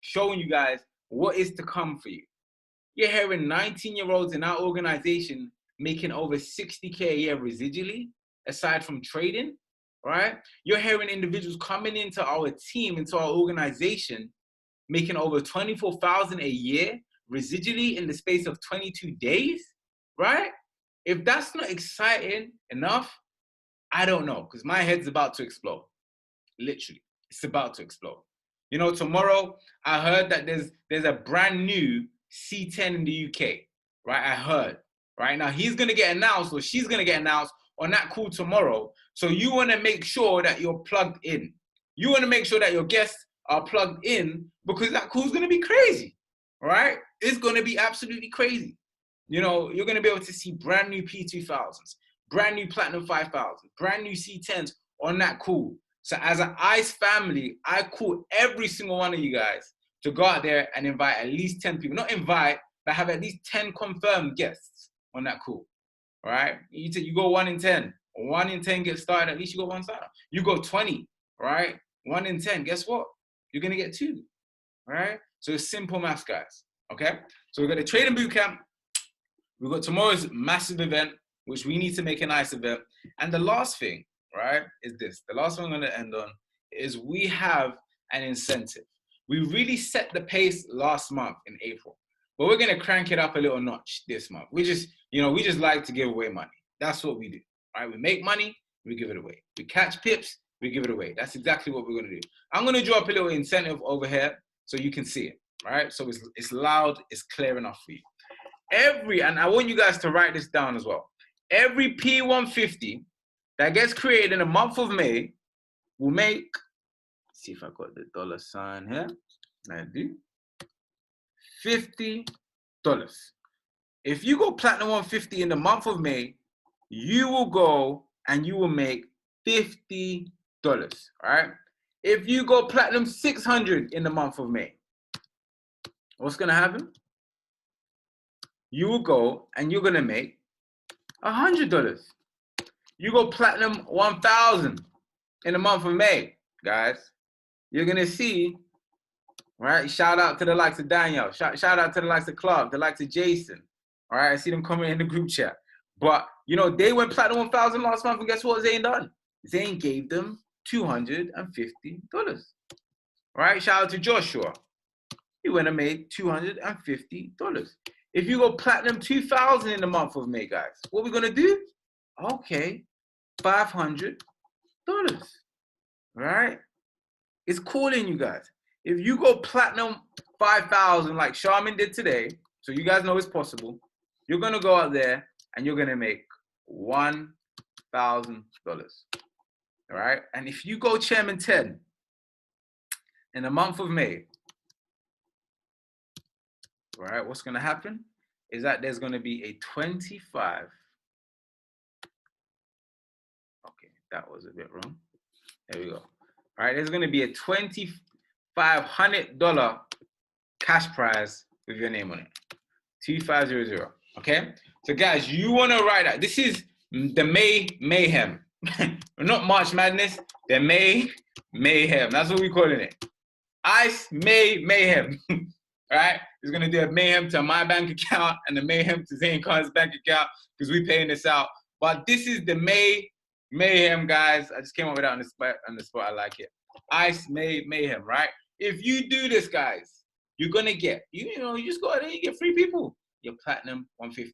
showing you guys what is to come for you. You're hearing 19-year-olds in our organization making over 60K a year residually, aside from trading, right? You're hearing individuals coming into our team, into our organization, making over 24,000 a year residually in the space of 22 days, right? If that's not exciting enough, I don't know, because my head's about to explode. Literally, it's about to explode. You know, tomorrow I heard that there's a brand new C10 in the UK, right? I heard, right? Now he's gonna get announced, or she's gonna get announced on that call tomorrow. So you wanna make sure that you're plugged in. You wanna make sure that your guests are plugged in, because that call's gonna be crazy, right? It's gonna be absolutely crazy. You know, you're gonna be able to see brand new P2000s, brand new Platinum 5000, brand new C10s on that call. So as an ICE family, I call every single one of you guys to go out there and invite at least 10 people. Not invite, but have at least 10 confirmed guests on that call, all right? You go 1 in 10. 1 in 10 get started, at least you got one sign up. You go 20, right? 1 in 10, guess what? You're gonna get 2, all right? So it's simple maths, guys, okay? So we've got the trading bootcamp. We've got tomorrow's massive event, which we need to make a nice event. And the last thing, right, is this. The last thing I'm going to end on is we have an incentive. We really set the pace last month in April, but we're going to crank it up a little notch this month. We just like to give away money. That's what we do, right? We make money, we give it away. We catch pips, we give it away. That's exactly what we're going to do. I'm going to drop a little incentive over here so you can see it, right? So it's loud, it's clear enough for you. And I want you guys to write this down as well. Every P150 that gets created in the month of May will make, let's see if I got the dollar sign here. I do. $50. If you go Platinum 150 in the month of May, you will go and you will make $50, right? If you go Platinum 600 in the month of May, what's gonna happen? You will go and you're gonna make $100. You go Platinum 1000 in the month of May, guys. You're gonna see, right? Shout out to the likes of Daniel. Shout out to the likes of Clark, the likes of Jason. All right, I see them coming in the group chat. But you know, they went Platinum 1000 last month, and guess what Zayn done? Zayn gave them $250. Right? Shout out to Joshua. He went and made $250. If you go Platinum 2000 in the month of May, guys, what we're gonna do? Okay, $500. Right? It's calling you guys. If you go Platinum 5000 like Charmin did today, so you guys know it's possible, you're gonna go out there and you're gonna make $1,000. All right? And if you go Chairman 10 in the month of May, all right, what's gonna happen is that there's gonna be a 25. Okay, that was a bit wrong. There we go. All right, there's gonna be a $2,500 cash prize with your name on it. 2500. Okay, so guys, you want to write that. This is the May Mayhem. Not March Madness, the May Mayhem. That's what we're calling it. Ice May Mayhem. Right? He's gonna do a mayhem to my bank account and the mayhem to Zayn Khan's bank account because we're paying this out. But this is the Mayhem, guys. I just came up with that on the spot. I like it. Ice Mayhem, right? If you do this, guys, you're gonna get, you just go out there, you get 3 people. Your Platinum 150.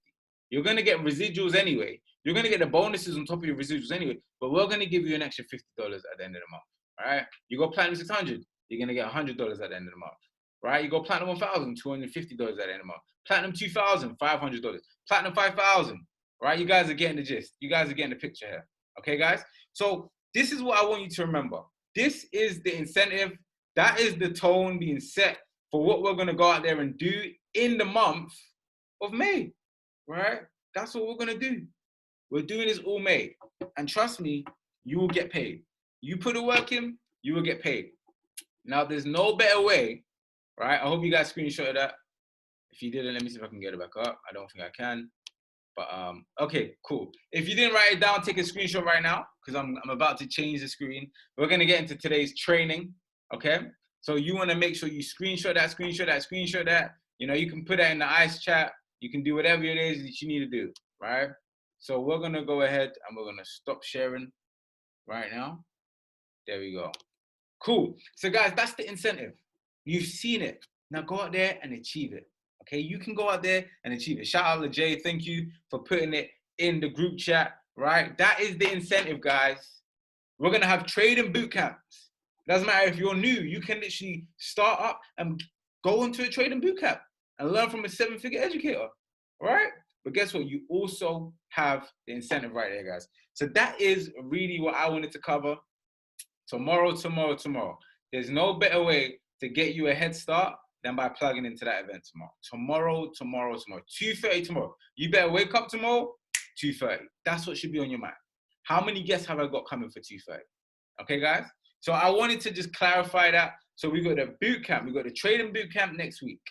You're gonna get residuals anyway. You're gonna get the bonuses on top of your residuals anyway. But we're gonna give you an extra $50 at the end of the month. All right? You go Platinum 600, you're gonna get $100 at the end of the month. Right? You go Platinum 1000, $250 at the end of the month. Platinum 2000, $500. Platinum 5000, right? You guys are getting the gist. You guys are getting the picture here. Okay, guys? So this is what I want you to remember. This is the incentive. That is the tone being set for what we're going to go out there and do in the month of May, right? That's what we're going to do. We're doing this all May. And trust me, you will get paid. You put the work in, you will get paid. Now, there's no better way. Right, I hope you guys screenshotted that. If you didn't, let me see if I can get it back up. I don't think I can, but okay, cool. If you didn't write it down, take a screenshot right now because I'm about to change the screen. We're gonna get into today's training, okay? So you want to make sure you screenshot that. You know, you can put that in the ICE chat. You can do whatever it is that you need to do, right? So we're going to go ahead and we're going to stop sharing right now. There we go. Cool. So guys, that's the incentive. You've seen it. Now go out there and achieve it. Okay, you can go out there and achieve it. Shout out to Jay. Thank you for putting it in the group chat, right? That is the incentive, guys. We're going to have trading boot camps. Doesn't matter if you're new, you can literally start up and go into a trading boot camp and learn from a 7-figure educator, right? But guess what? You also have the incentive right there, guys. So that is really what I wanted to cover. Tomorrow. There's no better way to get you a head start than by plugging into that event tomorrow. 2:30 tomorrow. You better wake up tomorrow, 2:30. That's what should be on your mind. How many guests have I got coming for 2:30? Okay, guys? So I wanted to just clarify that. So we got the boot camp. We got the trading boot camp next week.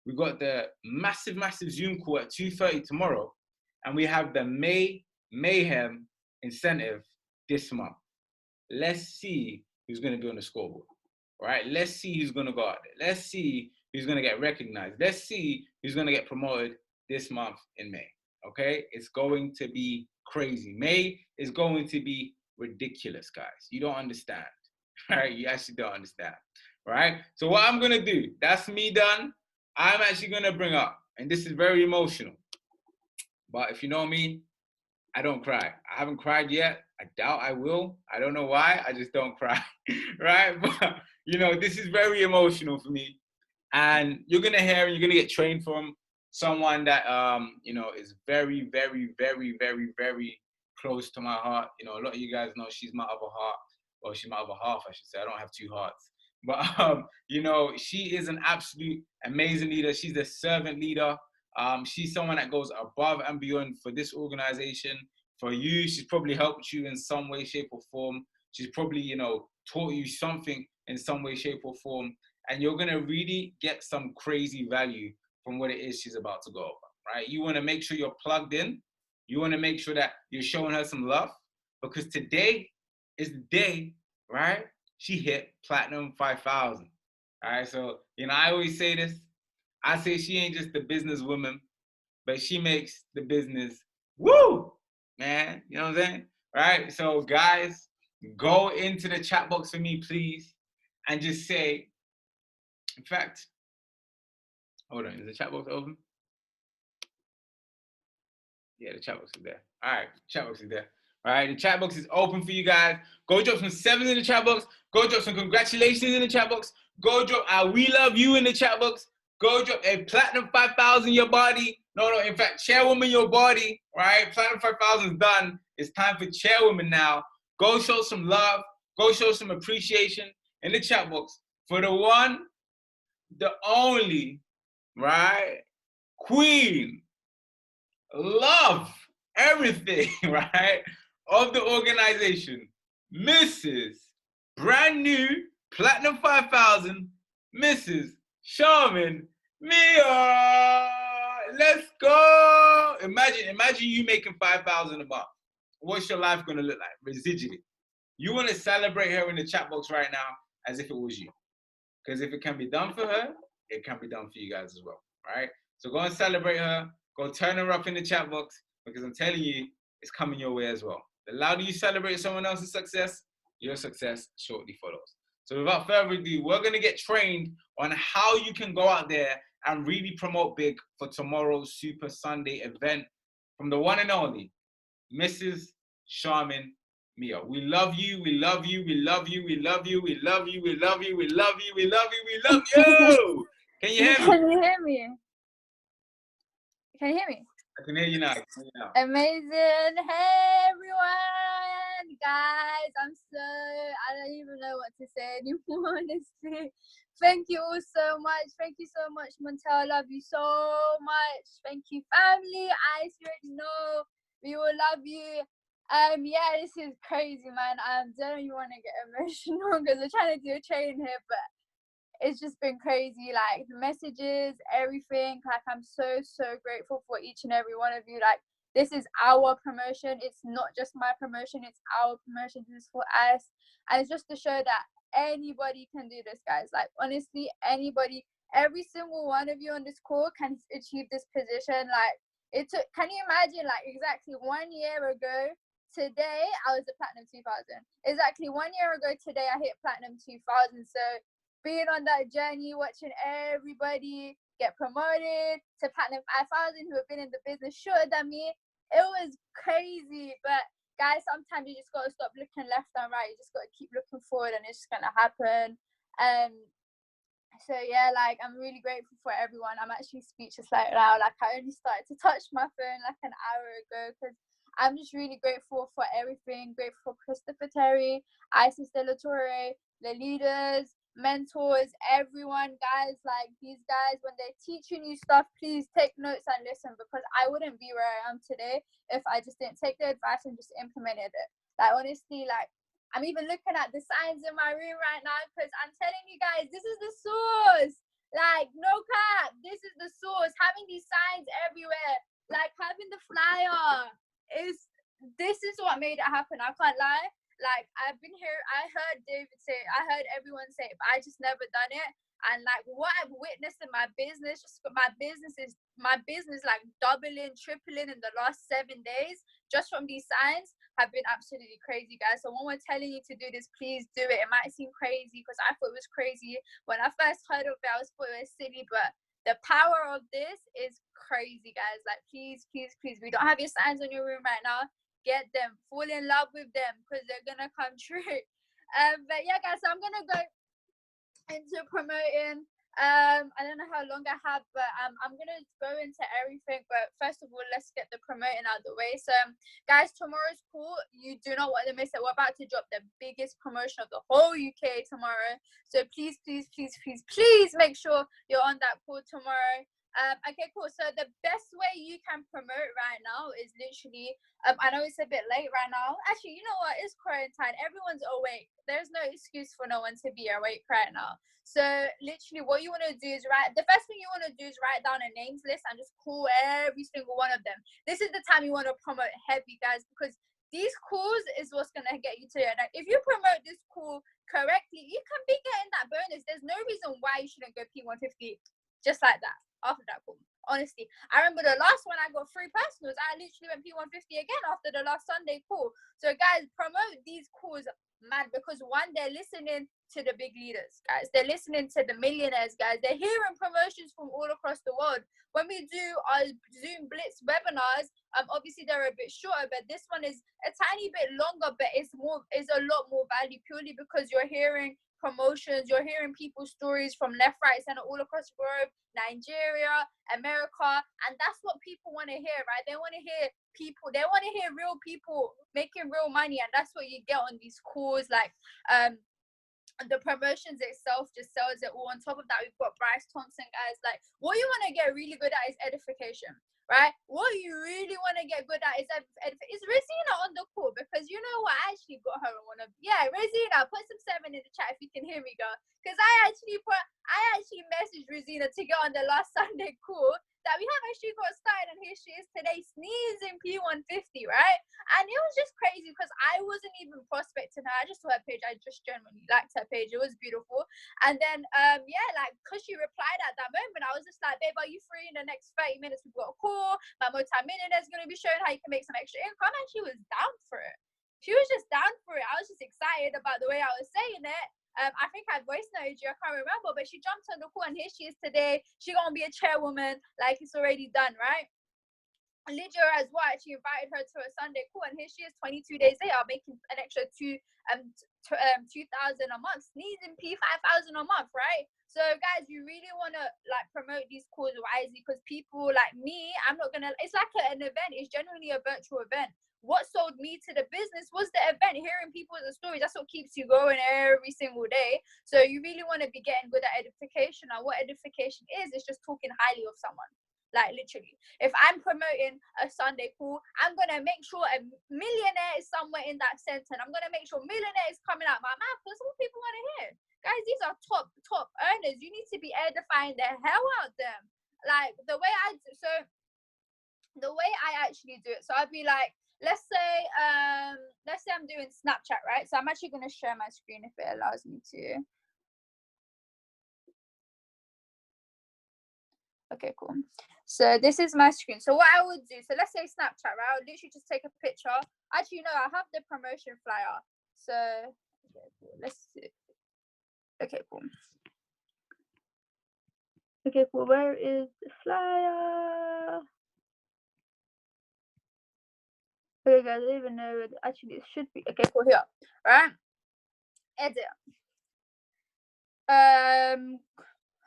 We got the massive Zoom call at 2:30 tomorrow. And we have the May Mayhem incentive this month. Let's see who's going to be on the scoreboard, right? Let's see who's going to go out there. Let's see who's going to get recognized. Let's see who's going to get promoted this month in May, okay? It's going to be crazy. May is going to be ridiculous, guys. You don't understand, right? You actually don't understand, right? So what I'm going to do, that's me done. I'm actually going to bring up, and this is very emotional, but if you know me, I don't cry. I haven't cried yet. I doubt I will. I don't know why. I just don't cry, right? But, you know, this is very emotional for me. And you're going to hear and you're going to get trained from someone that, you know, is very, very, very, very, very close to my heart. You know, a lot of you guys know she's my other heart. Well, she's my other half, I should say. I don't have two hearts. But, you know, she is an absolute amazing leader. She's a servant leader. She's someone that goes above and beyond for this organization, for you. She's probably helped you in some way, shape, or form. She's probably, you know, taught you something in some way, shape, or form. And you're going to really get some crazy value from what it is she's about to go over, right? You want to make sure you're plugged in. You want to make sure that you're showing her some love, because today is the day, right? She hit Platinum 5,000. All right. So, you know, I always say this. I say she ain't just a businesswoman, but she makes the business woo, man. You know what I'm saying? Right? So guys, go into the chat box for me, please, and just say, in fact, hold on, is the chat box open? Yeah, the chat box is there. All right, chat box is there. All right, the chat box is open for you guys. Go drop some sevens in the chat box. Go drop some congratulations in the chat box. Go drop we love you in the chat box. Go drop a Platinum 5,000 your body. No, in fact, Chairwoman your body, right? Platinum 5,000 is done. It's time for Chairwoman now. Go show some love. Go show some appreciation in the chat box for the one, the only, right? Queen. Love everything, right? Of the organization. Mrs. Brand new Platinum 5,000, Mrs. Charmin Mia. Let's go. Imagine you making 5,000 a month. What's your life gonna look like residually? You want to celebrate her in the chat box right now as if it was you. Because if it can be done for her, it can be done for you guys as well, right? So go and celebrate her. Go turn her up in the chat box, because I'm telling you, it's coming your way as well. The louder you celebrate someone else's success, your success shortly follows. So without further ado, we're going to get trained on how you can go out there and really promote big for tomorrow's Super Sunday event from the one and only Mrs. Charmin Mia. We love you. We love you. We love you. We love you. We love you. We love you. We love you. We love you. We love you. Can you hear me? Can you hear me? Can you hear me? I can hear you now. Amazing. Hey, everyone. Guys, I don't even know what to say anymore, honestly. Thank you all so much. Thank you so much, Montel. I love you so much. Thank you, family. I already know we will love you. Yeah, this is crazy, man. I don't even want to get emotional because we're trying to do a training here, but it's just been crazy, like the messages, everything. Like, I'm so grateful for each and every one of you. Like, this is our promotion. It's not just my promotion, it's our promotion. This is for us. And it's just to show that anybody can do this, guys. Like, honestly, anybody, every single one of you on this call can achieve this position. Like, it took, can you imagine, like, exactly 1 year ago today, I was at Platinum 2000. Exactly 1 year ago today, I hit Platinum 2000. So being on that journey, watching everybody get promoted to Platinum 5000 who have been in the business shorter than me, it was crazy. But guys, sometimes you just gotta stop looking left and right. You just gotta keep looking forward, and it's just gonna happen. So yeah, like, I'm really grateful for everyone. I'm actually speechless right now. Like, I only started to touch my phone like an hour ago because I'm just really grateful for everything. Grateful for Christopher Terry, Isis De La Torre, the leaders, mentors, everyone, guys. Like, these guys, when they're teaching you stuff, please take notes and listen, because I wouldn't be where I am today if I just didn't take the advice and just implemented it. Like, honestly, like, I'm even looking at the signs in my room right now, because I'm telling you guys, this is the source. Like, no cap, this is the source. Having these signs everywhere, like having the flyer, this is what made it happen. I can't lie. Like, I've been here, I heard David say, I heard everyone say, but I just never done it. And like, what I've witnessed in my business, just my business like doubling, tripling in the last 7 days, just from these signs, have been absolutely crazy, guys. So when we're telling you to do this, please do it. It might seem crazy, because I thought it was crazy when I first heard of it. I thought it was silly, but the power of this is crazy, guys. Like, please, please, please, we don't have your signs on your room right now. Get them, fall in love with them, because they're gonna come true. But yeah, guys, so I'm gonna go into promoting. I don't know how long I have, but I'm gonna go into everything. But first of all, let's get the promoting out of the way. So guys, tomorrow's call, you do not want to miss it. We're about to drop the biggest promotion of the whole UK tomorrow. So please, please, please, please, please make sure you're on that call tomorrow. Okay, cool. So the best way you can promote right now is literally, I know it's a bit late right now. Actually, you know what? It's quarantine. Everyone's awake. There's no excuse for no one to be awake right now. So literally what you want to do is the first thing you want to do is write down a names list and just call every single one of them. This is the time you want to promote heavy, guys, because these calls is what's going to get you to it. Like, if you promote this call correctly, you can be getting that bonus. There's no reason why you shouldn't go P150 just like that after that call. Honestly, I remember the last one I got 3 personals. I literally went P150 again after the last Sunday call. So guys, promote these calls, man, because one, they're listening to the big leaders, guys. They're listening to the millionaires, guys. They're hearing promotions from all across the world. When we do our Zoom Blitz webinars, obviously they're a bit shorter, but this one is a tiny bit longer, but it's a lot more value, purely because you're hearing promotions, you're hearing people's stories from left, right, center, all across the globe, Nigeria, America, and that's what people want to hear, right? They want to hear people, they want to hear real people making real money, and that's what you get on these calls. Like, the promotions itself just sells it all. On top of that, we've got Bryce Thompson, guys. Like, what you want to get really good at is edification, right? What you really want to get good at is is Rosina on the call? Because you know what, I actually got her on one of, yeah, Rosina, put some 7 in the chat if you can hear me, girl. Because I actually messaged Rosina to get on the last Sunday call that we have actually got started, and here she is today sneezing P150, right? And it was just crazy because I wasn't even prospecting her. I just saw her page. I just genuinely liked her page. It was beautiful. And then, yeah, like, because she replied at that moment, I was just like, babe, are you free in the next 30 minutes? We've got a call. My multi-millionaire is going to be showing how you can make some extra income. And she was down for it. She was just down for it. I was just excited about the way I was saying it. I think I voice noted you, I can't remember, but she jumped on the call, and here she is today. She's gonna be a chairwoman, like, it's already done, right? Lydia as well, she invited her to a Sunday call, and here she is 22 days later making an extra 2,000 a month, sneezing P5,000 a month, right? So guys, you really want to like promote these calls wisely, because people like me, I'm not gonna, it's like an event. It's genuinely a virtual event. What sold me to the business was the event, hearing people's stories. That's what keeps you going every single day. So you really want to be getting good at edification. And what edification is just talking highly of someone. Like, literally, if I'm promoting a Sunday call, I'm gonna make sure a millionaire is somewhere in that sentence. I'm gonna make sure millionaire is coming out my mouth, because what people want to hear. Guys, these are top earners. You need to be edifying the hell out of them. Like, the way I actually do it. So I'd be like, let's say I'm doing Snapchat, right? So I'm actually going to share my screen if it allows me to. Okay, cool. So this is my screen. So what I would do, so let's say Snapchat, right? I would literally just take a picture. Actually, no, I have the promotion flyer. So okay, cool. Let's see. Okay, cool. Okay, cool. Where is the flyer? Okay, guys, I don't even know. Actually, it should be. Okay, cool. Here, right? Edit.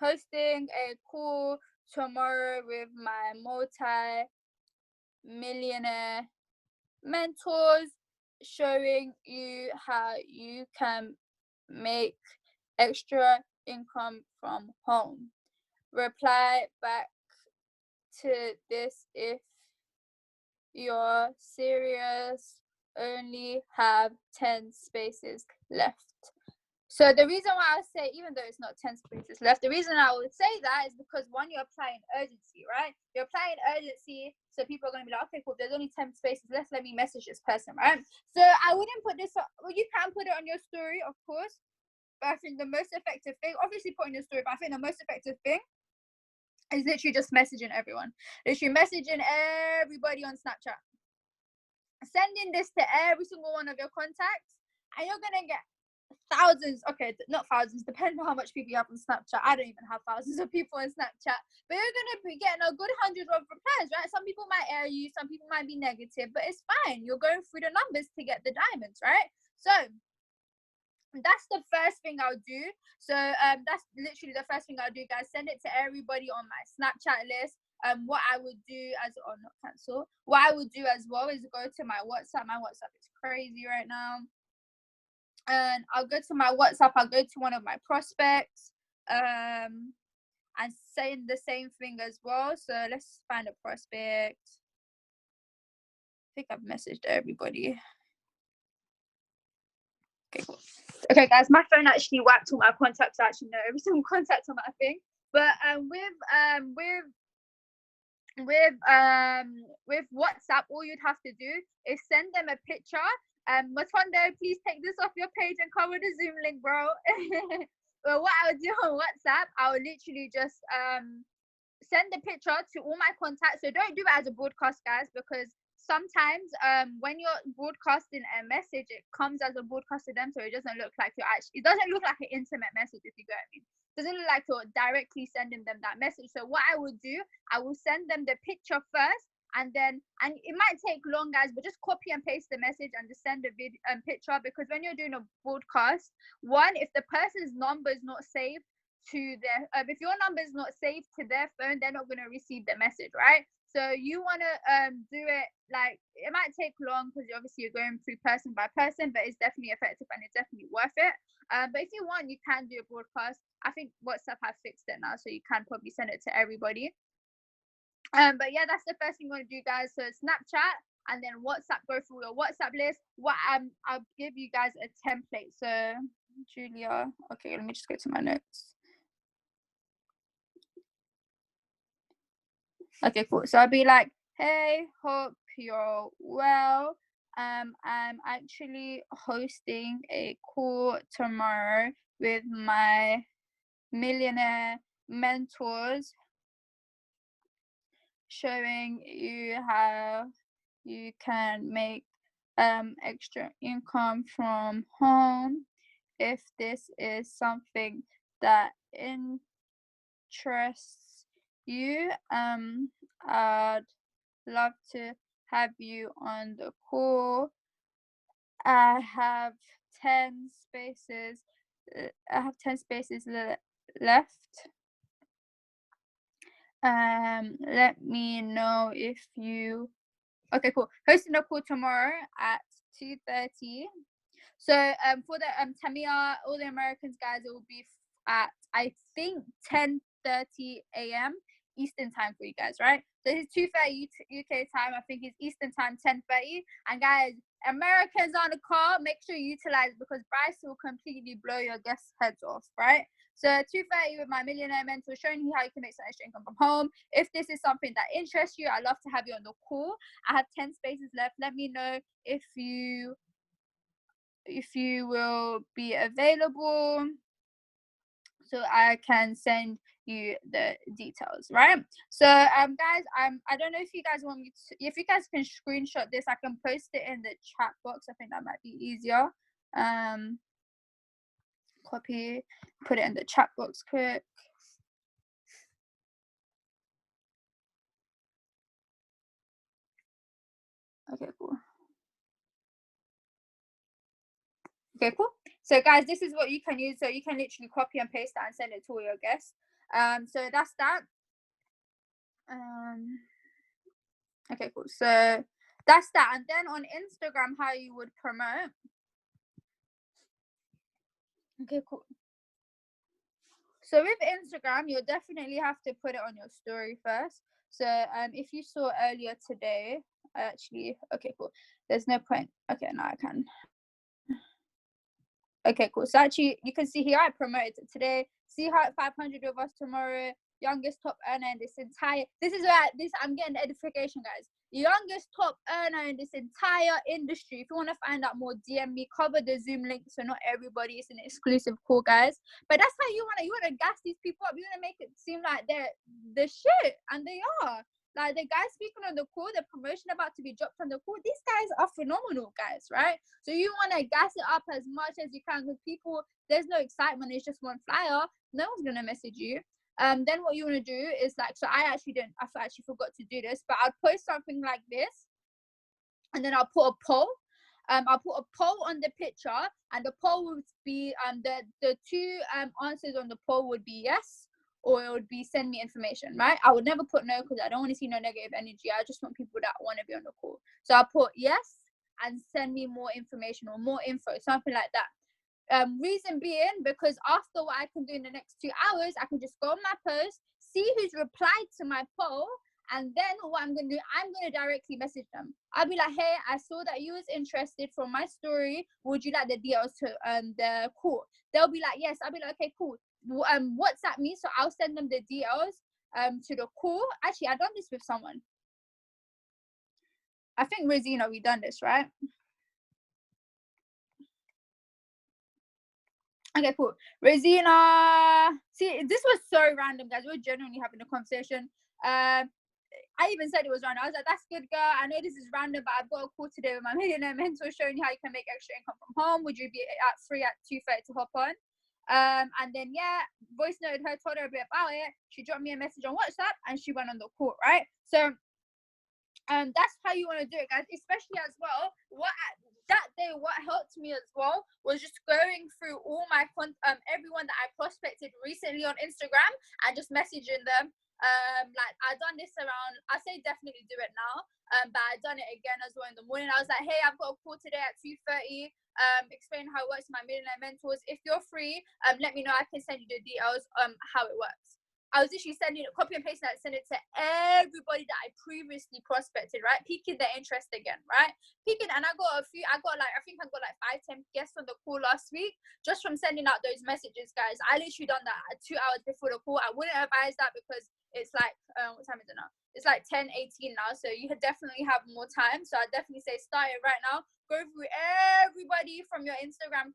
Hosting a call tomorrow with my multi-millionaire mentors, showing you how you can make extra income from home. Reply back to this if you're serious. Only have 10 spaces left. So the reason why I say, even though it's not 10 spaces left, the reason I would say that is because one, you're applying urgency, right? You're applying urgency, so people are going to be like, okay, cool, there's only 10 spaces left, let me message this person, right? So I wouldn't put this on, well, you can put it on your story, of course, but I think the most effective thing, obviously put on your story, but I think the most effective thing is literally just messaging everyone. Literally messaging everybody on Snapchat. Sending this to every single one of your contacts, and you're going to get thousands, okay, not thousands, depending on how much people you have on Snapchat. I don't even have thousands of people on Snapchat, but you're gonna be getting a good 100 of replies, right? Some people might air you, some people might be negative, but it's fine. You're going through the numbers to get the diamonds, right? So that's the first thing I'll do. So that's literally the first thing I'll do, guys. Send it to everybody on my Snapchat list. What I would do as, or not cancel, what I would do as well is go to my WhatsApp. My WhatsApp is crazy right now. And I'll go to my WhatsApp, I'll go to one of my prospects, and saying the same thing as well. So let's find a prospect. I think I've messaged everybody. Okay, cool. Okay, guys, my phone actually wiped all my contacts. I actually know every single contact on my thing. But with WhatsApp, all you'd have to do is send them a picture. Matondo, please take this off your page and cover the Zoom link, bro. Well, what I would do on WhatsApp, I would literally just send the picture to all my contacts. So don't do it as a broadcast, guys, because sometimes when you're broadcasting a message, it comes as a broadcast to them, so it doesn't look like it doesn't look like an intimate message, if you get what I mean. It doesn't look like you're directly sending them that message. So what I would do, I will send them the picture first, and it might take long, guys, but just copy and paste the message and just send the picture, because when you're doing a broadcast, one, if the person's number is not saved to their if your number is not saved to their phone, they're not going to receive the message, right? So you want to do it, like, it might take long because obviously you're going through person by person, but it's definitely effective and it's definitely worth it. But if you want, you can do a broadcast. I think WhatsApp has fixed it now, so you can probably send it to everybody. But yeah, that's the first thing you want to do, guys. So Snapchat, and then WhatsApp, go through your WhatsApp list. I'll give you guys a template. So Julia, okay, let me just go to my notes. Okay, cool. So I'll be like, hey, hope you're well. I'm actually hosting a call tomorrow with my millionaire mentors, showing you how you can make extra income from home. If this is something that interests you, I'd love to have you on the call. I have 10 spaces. Left. Let me know if you. Okay, cool. Hosting a call tomorrow at 2:30. So for the Tamia, all the Americans, guys, it will be at, I think, 10:30 a.m. Eastern time for you guys, right? So it's 2:30 UK time. I think it's Eastern time, 10:30. And guys, Americans on the call, make sure you utilize, because Bryce will completely blow your guests' heads off, right? So 2:30 with my millionaire mentor, showing you how you can make some extra income from home. If this is something that interests you, I'd love to have you on the call. I have 10 spaces left. Let me know if you will be available, so I can send you the details, right? So guys, I don't know if you guys want me to, if you guys can screenshot this, I can post it in the chat box. I think that might be easier. Copy, put it in the chat box quick. Okay, cool. Okay, cool. So guys, this is what you can use. So you can literally copy and paste that and send it to all your guests. So that's that. Okay, cool. So that's that. And then on Instagram, how you would promote. Okay, cool. So with Instagram, you'll definitely have to put it on your story first. So if you saw earlier today, okay, cool. There's no point. Okay, now I can. Okay, cool. So actually, you can see here I promoted it today. See how 500 of us tomorrow. Youngest top earner in this entire. This is where I'm getting the edification, guys. Youngest top earner in this entire industry. If you want to find out more, DM me. Cover the Zoom link so not everybody is an exclusive call, guys. But that's how you wanna gas these people up. You wanna make it seem like they're the shit, and they are. Like the guys speaking on the call, the promotion about to be dropped on the call. These guys are phenomenal, guys, right? So you want to gas it up as much as you can, because people, there's no excitement. It's just one flyer. No one's gonna message you. Then what you want to do is like, so I actually forgot to do this, but I'll post something like this, and then I'll put a poll. I'll put a poll on the picture, and the poll would be the two answers on the poll would be yes, or it would be send me information, right? I would never put no, because I don't want to see no negative energy. I just want people that want to be on the call. So I'll put yes and send me more information or more info, something like that. Reason being, because after what I can do in the next 2 hours, I can just go on my post, see who's replied to my poll, and then what I'm gonna do, I'm gonna directly message them. I'll be like, hey, I saw that you was interested from my story. Would you like the details to the call? They'll be like, yes. I'll be like, okay, cool. WhatsApp me, so I'll send them the details to the call. Actually, I've done this with someone. I think Rosina, we done this, right? Okay, cool. Rosina, see, this was so random, guys. We're genuinely having a conversation. I even said it was random. I was like, that's good, girl. I know this is random, but I've got a call today with my millionaire mentor showing you how you can make extra income from home. Would you be free at 2:30 to hop on? And then, yeah, voice noted her, told her a bit about it. She dropped me a message on WhatsApp, and she went on the call, right? So that's how you want to do it, guys. Especially as well, that day, what helped me as well was just going through all my everyone that I prospected recently on Instagram and just messaging them. Like I done this around, I say definitely do it now, but I done it again as well in the morning. I was like, hey, I've got a call today at 2:30. Explain how it works with my millionaire mentors. If you're free, let me know. I can send you the details how it works. I was literally sending it, copy and pasting that, send it to everybody that I previously prospected, right? Piquing their interest again, right? Piquing, and I think I got like 5-10 guests on the call last week just from sending out those messages, guys. I literally done that 2 hours before the call. I wouldn't advise that because it's like, what time is it now? It's like 10:18 now, so you definitely have more time. So I definitely say start it right now. Go through everybody from your Instagram,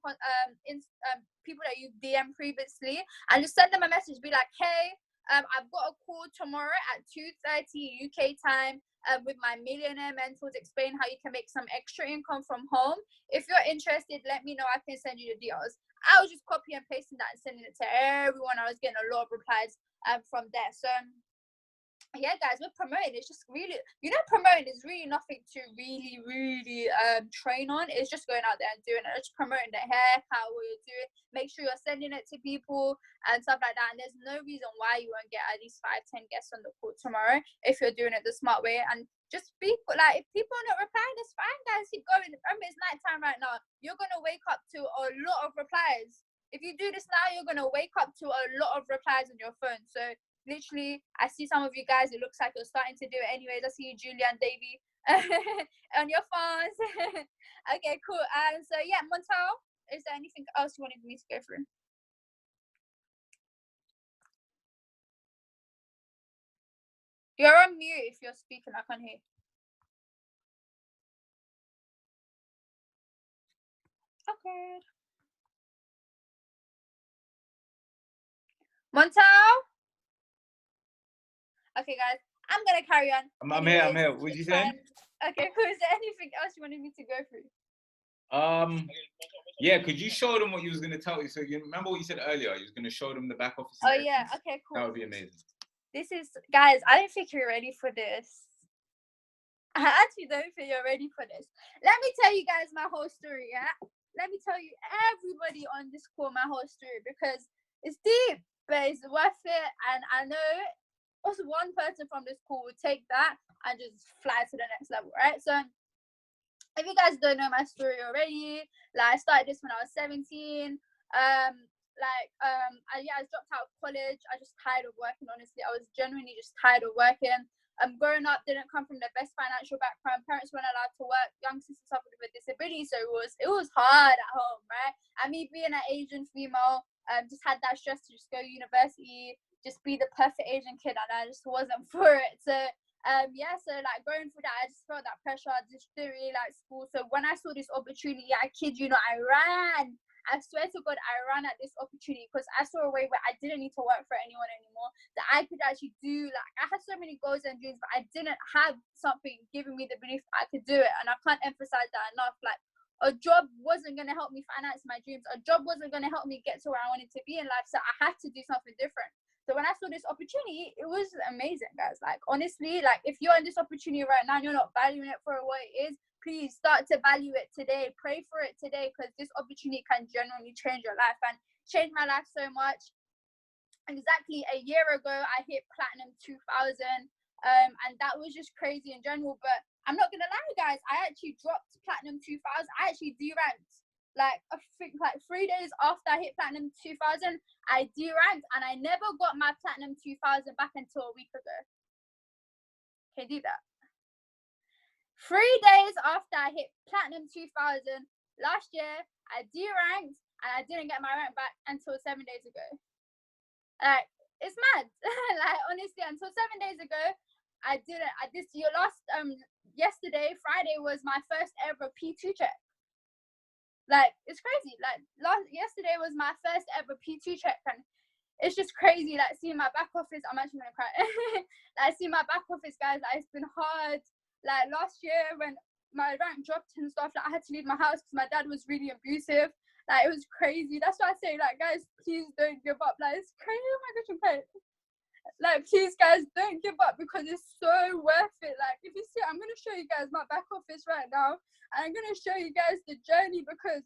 people that you DM previously, and just send them a message. Be like, hey, I've got a call tomorrow at 2:30 UK time with my millionaire mentors. Explain how you can make some extra income from home. If you're interested, let me know. I can send you the deals. I was just copy and pasting that and sending it to everyone. I was getting a lot of replies from there. So yeah, guys, we're promoting. It's just really, promoting is really nothing to really train on. It's just going out there and doing it. It's just promoting the hair, how you're doing. Make sure you're sending it to people and stuff like that. And there's no reason why you won't get at least 5-10 guests on the call tomorrow if you're doing it the smart way. And just if people are not replying, that's fine, guys. Keep going. Remember, it's nighttime right now. You're gonna wake up to a lot of replies. If you do this now, you're gonna wake up to a lot of replies on your phone. So literally, I see some of you guys, it looks like you're starting to do it anyways. I see you, Julia and Davey, on your phones. Okay, cool. So yeah, Montel, is there anything else you wanted me to go through? You're on mute if you're speaking. I can't hear. Okay. Montel? Okay, guys. I'm going to carry on. I'm here. What did you say? Okay, cool. Is there anything else you wanted me to go through? Yeah, could you show them what you was going to tell you? So you remember what you said earlier? You was going to show them the back office. Oh, yeah. Okay, cool. That would be amazing. This is, guys, I don't think you're ready for this. I actually don't think you're ready for this. Let me tell you guys my whole story, yeah? Let me tell you, everybody on this call, my whole story, because it's deep, but it's worth it. And I know also one person from this call would take that and just fly to the next level, right? So if you guys don't know my story already, like I started this when I was 17. I dropped out of college. I just tired of working, honestly. I was genuinely just tired of working. Growing up didn't come from the best financial background. Parents weren't allowed to work. Young sister suffered with a disability, so it was hard at home, right? And me being an Asian female, just had that stress to just go to university, just be the perfect Asian kid, and I just wasn't for it. So so like going through that, I just felt that pressure. I just didn't really like school. So when I saw this opportunity, I kid you not, I ran. I swear to God, I ran at this opportunity because I saw a way where I didn't need to work for anyone anymore. That I could actually do, like, I had so many goals and dreams, but I didn't have something giving me the belief I could do it. And I can't emphasize that enough. Like, a job wasn't going to help me finance my dreams. A job wasn't going to help me get to where I wanted to be in life. So I had to do something different. So when I saw this opportunity, it was amazing, guys. Like, honestly, like, if you're in this opportunity right now and you're not valuing it for what it is, please start to value it today. Pray for it today, because this opportunity can genuinely change your life and change my life so much. Exactly a year ago, I hit Platinum 2000, and that was just crazy in general. But I'm not gonna lie, guys, I actually dropped Platinum 2000. I actually deranked. Like, I think like 3 days after I hit Platinum 2000, I deranked, and I never got my Platinum 2000 back until a week ago. Can you do that? 3 days after I hit Platinum 2000 last year, I deranked, and I didn't get my rank back until 7 days ago. Like, it's mad. Like, honestly, until 7 days ago, I didn't. Yesterday, Friday, was my first ever P2 check. Like, it's crazy. Like, yesterday was my first ever P2 check, and it's just crazy. Like, seeing my back office, I'm actually gonna cry. Like, seeing my back office, guys, like, it's been hard. Like, last year when my rank dropped and stuff, like, I had to leave my house because my dad was really abusive. Like, it was crazy. That's why I say, like, guys, please don't give up. Like, it's crazy. Oh my gosh, I'm paid. Like, please, guys, don't give up, because it's so worth it. Like, if you see, I'm going to show you guys my back office right now. And I'm going to show you guys the journey, because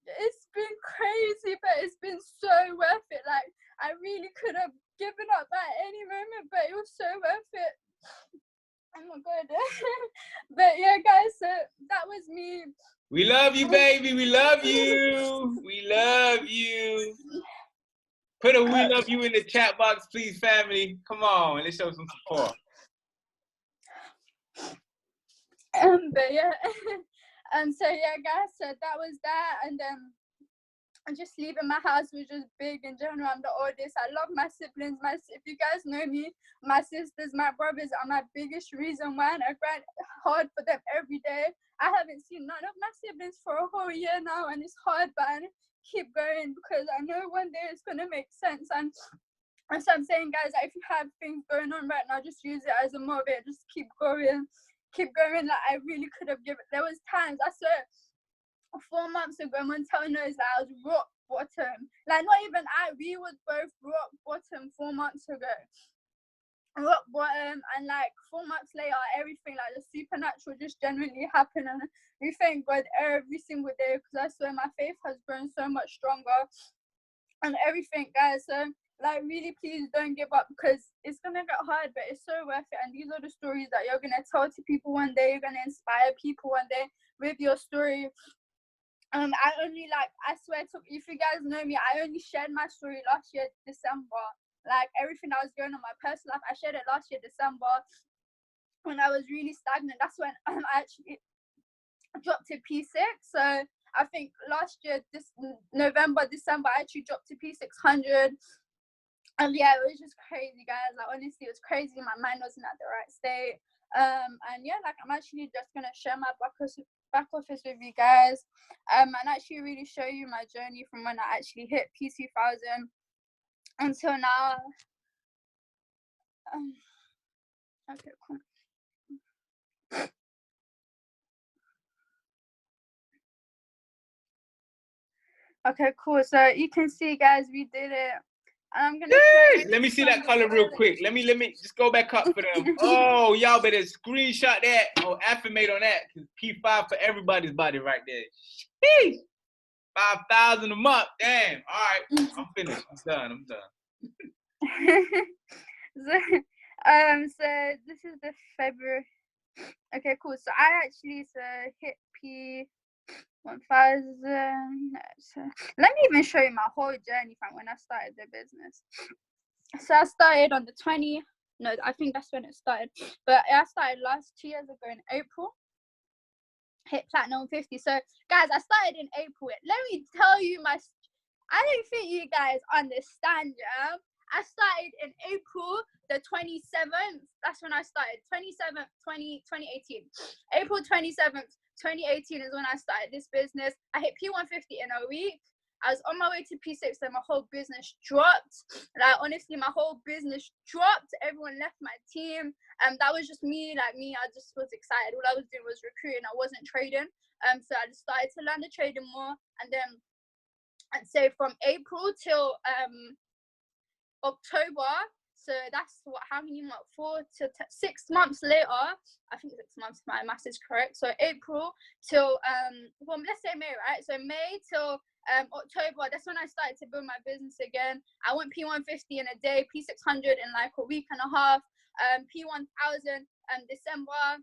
it's been crazy, but it's been so worth it. Like, I really could have given up at any moment, but it was so worth it. Oh my God. But yeah, guys, so that was me. We love you, baby. We love you. We love you. Put a "we love you" in the chat box, please, family. Come on, let's show some support. But yeah. So yeah, guys, so that was that. And I'm just leaving my house was just big in general. I'm the oldest. I love my siblings. If you guys know me, my sisters, my brothers are my biggest reason why, and I grind hard for them every day. I haven't seen none of my siblings for a whole year now, and it's hard, but I keep going because I know one day it's gonna make sense. And so I'm saying, guys, if you have things going on right now, just use it as a motivator. Just keep going. Like, I really could have given. There was times, I swear, 4 months ago, Montel knows that I was rock bottom. Like, not even we was both rock bottom 4 months ago. Rock bottom, and like 4 months later, everything, like, the supernatural just genuinely happened, and we thank God every single day, because I swear my faith has grown so much stronger and everything, guys. So, like, really, please don't give up, because it's gonna get hard, but it's so worth it. And these are the stories that you're gonna tell to people one day. You're gonna inspire people one day with your story. I swear to, if you guys know me, I only shared my story last year, December. Like, everything that was going on in my personal life, I shared it last year, December, when I was really stagnant. That's when I actually dropped to P6. So I think last year, December, I actually dropped to P600. Yeah, it was just crazy, guys. Like, honestly, it was crazy. My mind wasn't at the right state. And yeah, like, I'm actually just gonna share my back office with you guys, and actually really show you my journey from when I actually hit P2000 until now. Okay, cool. Okay, cool. So you can see, guys, we did it. And I'm gonna show you. Let me see that color real quick. Let me just go back up for them. Oh, y'all better screenshot that or affirmate on that. P5 for everybody's body right there. Sheesh. 5,000 a month. Damn. All right. I'm finished. I'm done. So this is the February. Okay, cool. So I actually hit P1000. So let me even show you my whole journey from when I started the business. So I started on the 20th. No, I think that's when it started. But I started 2 years ago in April. Hit platinum 50. So guys, I started in April. Let me tell you I don't think you guys understand, yeah. I started in April the 27th. That's when I started. 27th, 2018. April 27th, 2018 is when I started this business. I hit P150 in a week. I was on my way to P6 and my whole business dropped. Like, honestly, my whole business dropped. Everyone left my team. That was just me. I just was excited. All I was doing was recruiting. I wasn't trading. So I just started to learn the trading more. And then I'd say from April till October. So that's how many months? 6 months later. I think 6 months. My math is correct. So April till let's say May, right? So May till October. That's when I started to build my business again. I went P150 in a day, P600 in like a week and a half, P1000 December.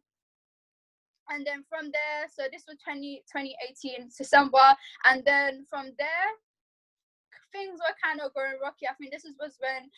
And then from there, so this was 2018 December, and then from there things were kind of going rocky. I think this was when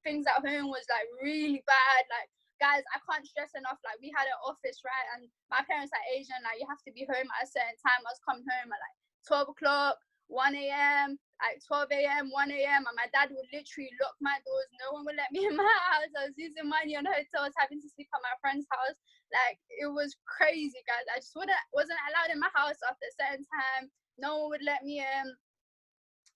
things at home was like really bad. Like, guys, I can't stress enough. Like, we had an office, right? And my parents are Asian. Like, you have to be home at a certain time. I was coming home at like 12 o'clock, 1 a.m., like 12 a.m., 1 a.m. And my dad would literally lock my doors. No one would let me in my house. I was losing money on hotels, having to sleep at my friend's house. Like, it was crazy, guys. I just wasn't allowed in my house after a certain time. No one would let me in.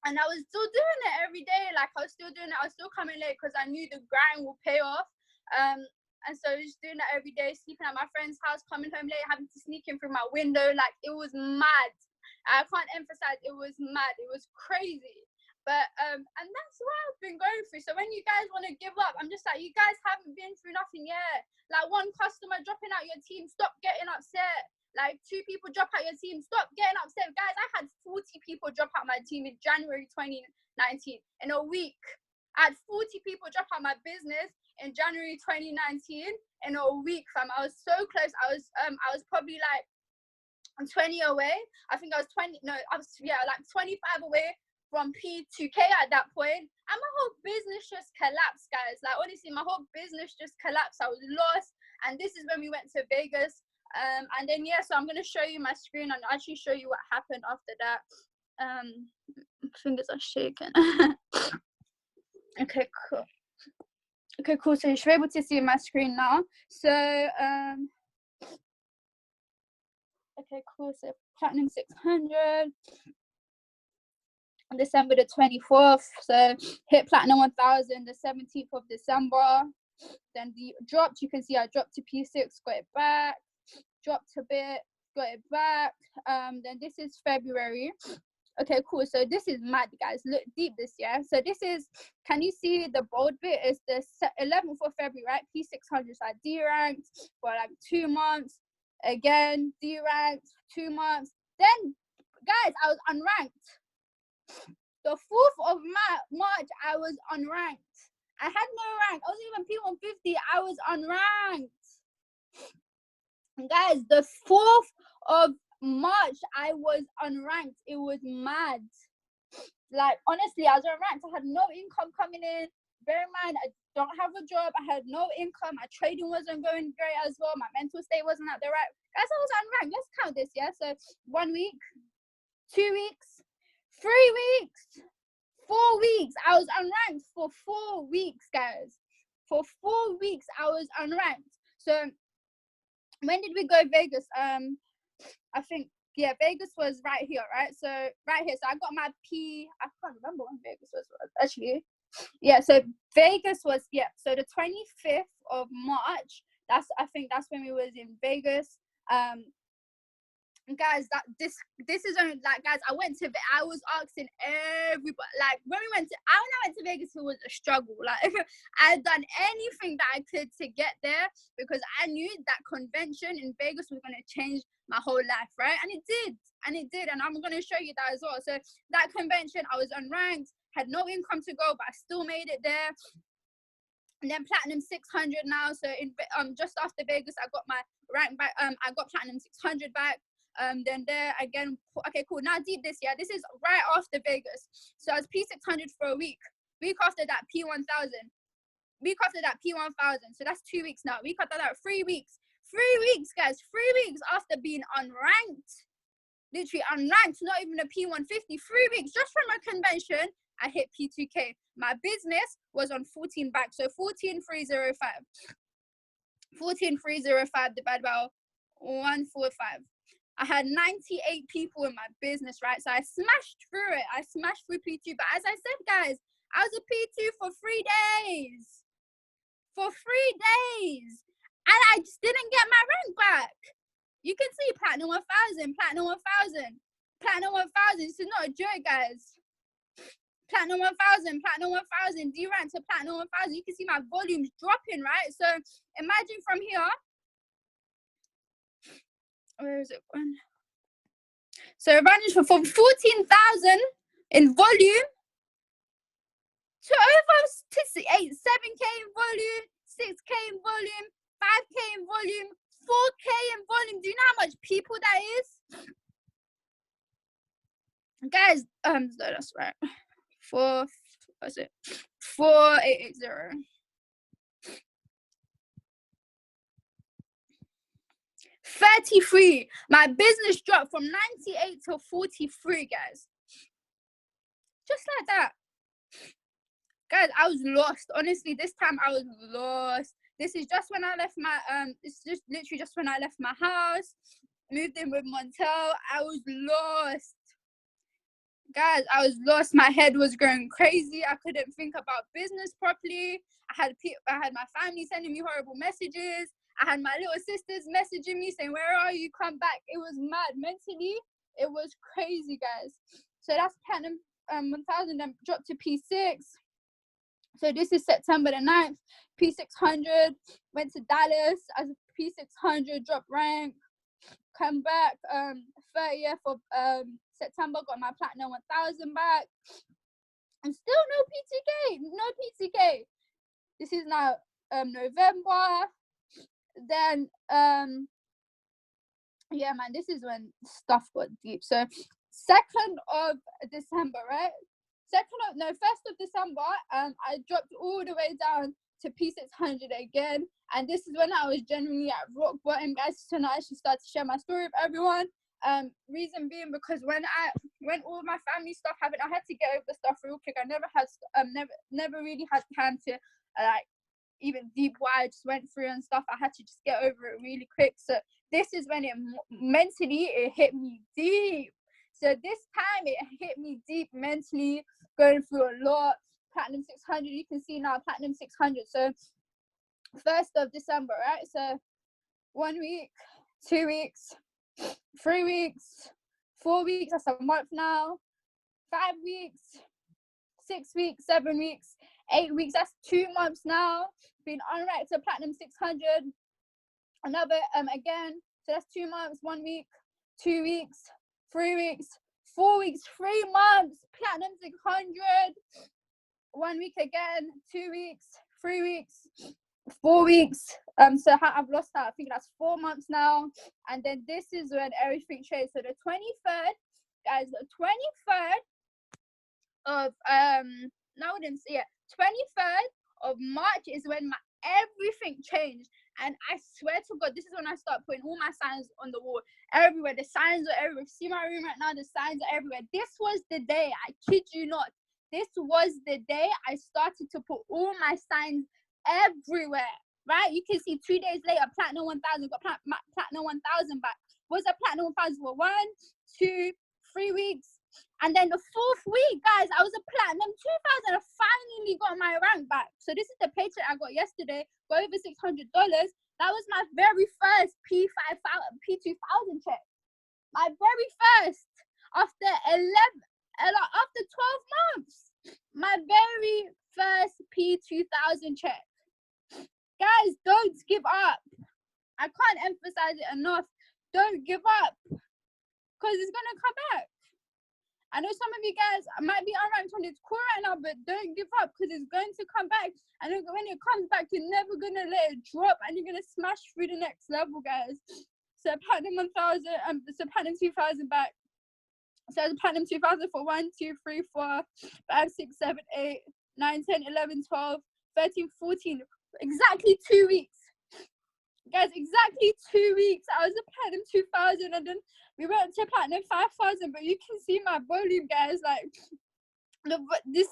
And I was still doing it every day. Like, I was still doing it. I was still coming late because I knew the grind will pay off. And so just doing that every day, sleeping at my friend's house, coming home late, having to sneak in through my window. Like, it was mad. I can't emphasize, it was mad. It was crazy. But and that's what I've been going through. So when you guys want to give up, I'm just like, you guys haven't been through nothing yet. Like, one customer dropping out your team, stop getting upset. Like, 2 people drop out your team, stop getting upset. Guys, I had 40 people drop out my team in January 2019. In a week, I had 40 people drop out my business in January 2019. In a week, fam. I was so close. I was probably like 20 away. I think I was 25 away from P2K at that point. And my whole business just collapsed, guys. Like, honestly, my whole business just collapsed. I was lost. And this is when we went to Vegas. And then so I'm gonna show you my screen and actually show you what happened after that. Fingers are shaking. Okay, cool. Okay, cool. So you should be able to see my screen now. So okay, cool. So platinum 600. December the 24th. So hit platinum 1000 the 17th of December. Then the dropped. You can see I dropped to P6, got it back. Dropped a bit, got it back. Then this is February. Okay, cool. So this is mad, guys. Look deep this, yeah. So this is, can you see the bold bit? It's the 11th of February, right? P600, so I D-ranked for like 2 months. Again, D-ranked, 2 months. Then, guys, I was unranked. The 4th of March, I was unranked. I had no rank. I wasn't even P150. I was unranked. Guys, the 4th of March, I was unranked. It was mad. Like, honestly, I was unranked. I had no income coming in. Bear in mind, I don't have a job. I had no income. My trading wasn't going great as well. My mental state wasn't at the right. Guys, I was unranked. Let's count this, yeah? So 1 week, 2 weeks, 3 weeks, 4 weeks. I was unranked for 4 weeks, guys. For 4 weeks, I was unranked. So when did we go Vegas? I think, yeah, Vegas was right here, right? So right here. So I got my P. I can't remember when Vegas was actually. Yeah. So Vegas was, yeah. So the 25th of March. I think that's when we was in Vegas. Guys, that this is only like, guys, I was asking everybody, like when I went to Vegas, it was a struggle. Like I had done anything that I could to get there because I knew that convention in Vegas was going to change my whole life, right? And it did, and I'm going to show you that as well. So that convention, I was unranked, had no income to go, but I still made it there. And then platinum 600 now. So in just after Vegas, I got my rank back. I got platinum 600 back. Then there again. Okay, cool. Now deep this year. This is right after Vegas. So I was P600 for a week. Week after that, P1000. Week after that, P1000. So that's 2 weeks now. Week after that, 3 weeks. 3 weeks, guys. 3 weeks after being unranked. Literally unranked, not even a P150. 3 weeks just from a convention. I hit P2K. My business was on 14 back. So 14,305. 14,305 divided by 145. I had 98 people in my business, right? So I smashed through it. I smashed through P2. But as I said, guys, I was a P2 for 3 days. For 3 days. And I just didn't get my rank back. You can see platinum 1000, platinum 1000, platinum 1000. This is not a joke, guys. Platinum 1000, platinum 1000, D-rank to platinum 1000. You can see my volumes dropping, right? So imagine from here. Where is it going? So it ranges from 14,000 in volume to over 7K in volume, 6K in volume, 5K in volume, 4K in volume. Do you know how much people that is? Guys, no, that's right. 4880. 33. My business dropped from 98 to 43, guys. Just like that. Guys, I was lost. Honestly, this time I was lost. This is just when I left my it's just literally just when I left my house, moved in with Montel. I was lost. Guys, I was lost. My head was going crazy. I couldn't think about business properly. I had my family sending me horrible messages. I had my little sisters messaging me saying, "Where are you? Come back." It was mad. Mentally, it was crazy, guys. So that's platinum 1000 and dropped to P6. So this is September the 9th. P600, went to Dallas as a P600, dropped rank. Come back 30th of September, got my platinum 1000 back. And still no PTK. This is now November. Then yeah, man, this is when stuff got deep. So 2nd of December, right? 1st of December, I dropped all the way down to P600 again. And this is when I was genuinely at rock bottom, guys. So now I should start to share my story with everyone. Reason being because when all my family stuff happened, I had to get over the stuff real quick. I never really had time to like even deep what I just went through and stuff. I had to just get over it really quick. So this is when it hit me deep. So this time it hit me deep mentally, going through a lot. Platinum 600, you can see now platinum 600. So 1st of December, right? So 1 week, 2 weeks, 3 weeks, 4 weeks, that's a month now. 5 weeks, 6 weeks, 7 weeks, 8 weeks, that's 2 months now. Been unranked to platinum 600. Another again, so that's 2 months, 1 week, 2 weeks, 3 weeks, 4 weeks, 3 months, platinum 600. 1 week again, 2 weeks, 3 weeks, 4 weeks. So I've lost that. I think that's 4 months now. And then this is when everything changed. So the 23rd, guys, the 23rd of 23rd of March is when everything changed. And I swear to God, this is when I start putting all my signs on the wall everywhere. The signs are everywhere. See my room right now, the signs are everywhere. This was the day, I kid you not. this was the day I started to put all my signs everywhere, right? You can see 2 days later, Platinum 1000 got Platinum 1000 back. Was a Platinum 1000 for 1, 2, 3 weeks. And then the 4th week, guys, I was a Platinum 2000. I finally got my rank back. So this is the paycheck I got yesterday, got over $600. That was my very first P2000 check. My very first, after 12 months, my very first P2000 check. Guys, don't give up. I can't emphasize it enough. Don't give up, because it's gonna come back. I know some of you guys might be unranked on this call right now, but don't give up, because it's going to come back. And when it comes back, you're never going to let it drop, and you're going to smash through the next level, guys. So Platinum 1000, so Platinum 2000 back. So Platinum 2000 for 1, 2, 3, 4, 5, 6, 7, 8, 9, 10, 11, 12, 13, 14. Exactly 2 weeks. Guys, exactly 2 weeks. I was a Platinum 2000, and then we went to Platinum 5000. But you can see my volume, guys. Like this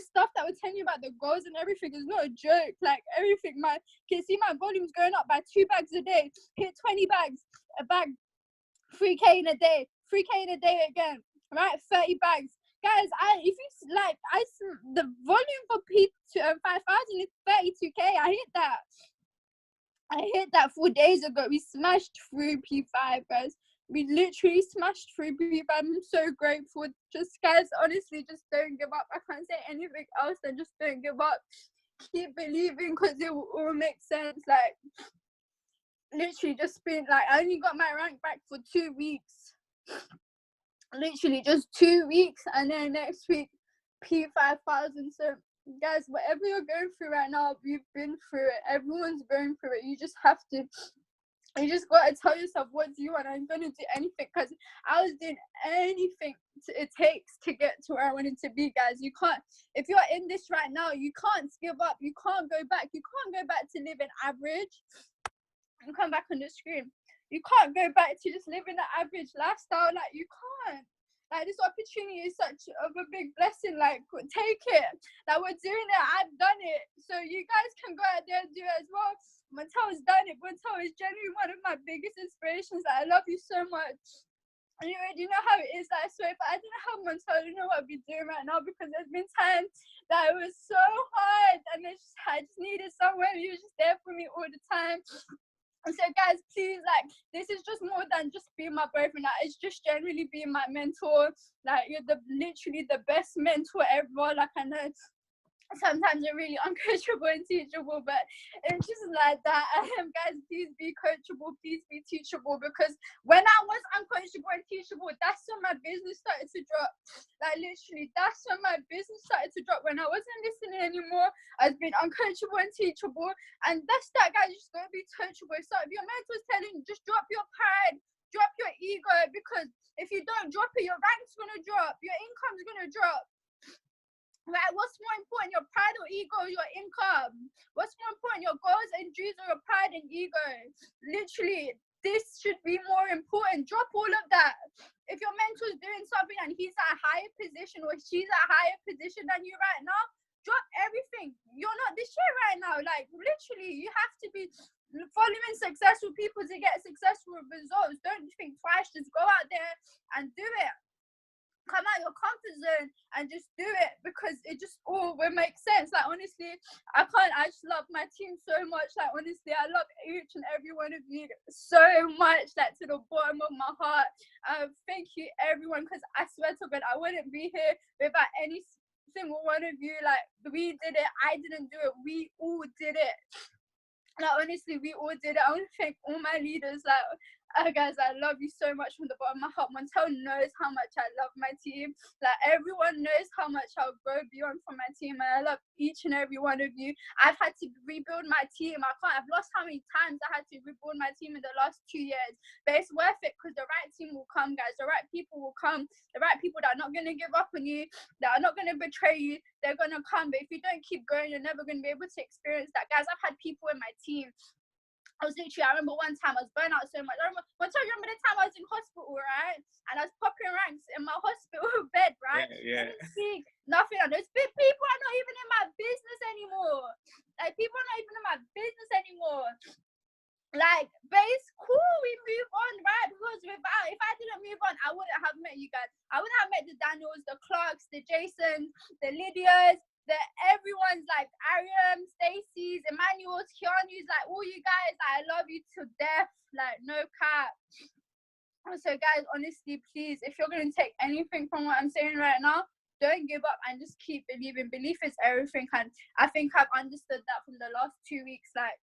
stuff that we're telling you about the goals and everything is not a joke. Like everything, you can see my volume's going up by 2 bags a day. Hit 20 bags a bag, 3K in a day, 3K in a day again. Right, 30 bags. Guys, the volume for P5000 is 32K. I hit that 4 days ago. We smashed through P5, guys. We literally smashed through P5. I'm so grateful. Just, guys, honestly, just don't give up. I can't say anything else than just don't give up. Keep believing, because it will all make sense. Like, literally just been, like, I only got my rank back for 2 weeks. Literally just 2 weeks. And then next week, P5000. So, guys, whatever you're going through right now, you've been through it. Everyone's going through it. You just gotta tell yourself, what do you want? I'm gonna do anything, because I was doing anything it takes to get to where I wanted to be, guys. You can't, if you're in this right now, you can't give up. You can't go back. You can't go back to living average and come back on the screen. You can't go back to just living the average lifestyle. Like, you can't. Like, this opportunity is such of a big blessing. Like, take it. Like, we're doing it. I've done it. So you guys can go out there and do it as well. Montel has done it. Montel is genuinely one of my biggest inspirations. Like, I love you so much. And you already know how it is. Like, I swear, but I don't know how Montel, I don't know what I'd be doing right now, because there's been times that it was so hard, and I just needed someone who was just there for me all the time. And so, guys, please, like, this is just more than just being my boyfriend. Like, it's just generally being my mentor. Like, you're literally the best mentor ever. Like, I know sometimes you're really uncoachable and teachable, but it's just like that. Guys, please be coachable, please be teachable, because when I was uncoachable and teachable, that's when my business started to drop. Like, literally, that's when my business started to drop. When I wasn't listening anymore, I was being uncoachable and teachable, and that's that, guys. You just gotta be coachable. So if your mentor's telling you, just drop your pride, drop your ego, because if you don't drop it, your rank's gonna drop, your income's gonna drop. Right, what's more important, your pride or ego, your income? What's more important, your goals and dreams, or your pride and ego? Literally, this should be more important. Drop all of that. If your mentor's doing something and he's at a higher position or she's at a higher position than you right now, drop everything. You're not this shit right now. Like, literally, you have to be following successful people to get successful results. Don't think twice. Just go out there and do it. Come out your comfort zone and just do it, because it just all will make sense. Like, honestly, I just love my team so much. Like, honestly, I love each and every one of you so much, like, to the bottom of my heart. Thank you, everyone, because I swear to God, I wouldn't be here without any single one of you. Like, we did it. I didn't do it. We all did it. Like, honestly, we all did it. I want to thank all my leaders. Like, guys, I love you so much from the bottom of my heart. Montel knows how much I love my team. Like, everyone knows how much I'll go beyond for my team, and I love each and every one of you. I've had to rebuild my team. I've lost how many times I had to rebuild my team in the last 2 years, but it's worth it, because the right team will come, guys. The right people will come. The right people that are not going to give up on you, that are not going to betray you, they're going to come. But if you don't keep going, you're never going to be able to experience that, guys. I've had people in my team I remember one time I was burnt out so much. I remember the time I was in hospital, right? And I was popping ranks in my hospital bed, right? Yeah. Didn't speak, nothing. And those people are not even in my business anymore. Like, people are not even in my business anymore. Like, but it's cool, we move on, right? Because if I didn't move on, I wouldn't have met you guys. I wouldn't have met the Daniels, the Clarks, the Jasons, the Lydias, everyone's like Ariam, Stacey's, Emmanuel's, Keanu's, like all you guys. I love you to death. Like, no cap. So guys, honestly, please, if you're gonna take anything from what I'm saying right now, don't give up and just keep believing. Belief is everything, and I think I've understood that from the last 2 weeks. Like,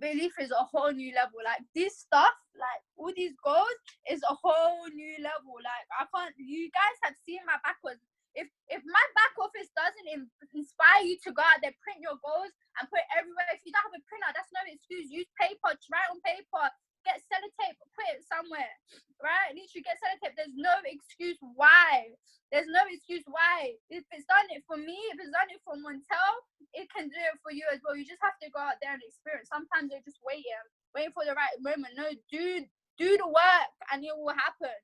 belief is a whole new level. Like, this stuff, like all these goals, is a whole new level. Like, you guys have seen my backwards. If my back office doesn't inspire you to go out there, print your goals and put it everywhere. If you don't have a printer, that's no excuse. Use paper, write on paper, get sellotape, put it somewhere, right? Literally get sellotape. There's no excuse why. There's no excuse why. If it's done it for me, if it's done it for Montel, it can do it for you as well. You just have to go out there and experience. Sometimes they're just waiting for the right moment. No, do the work and it will happen.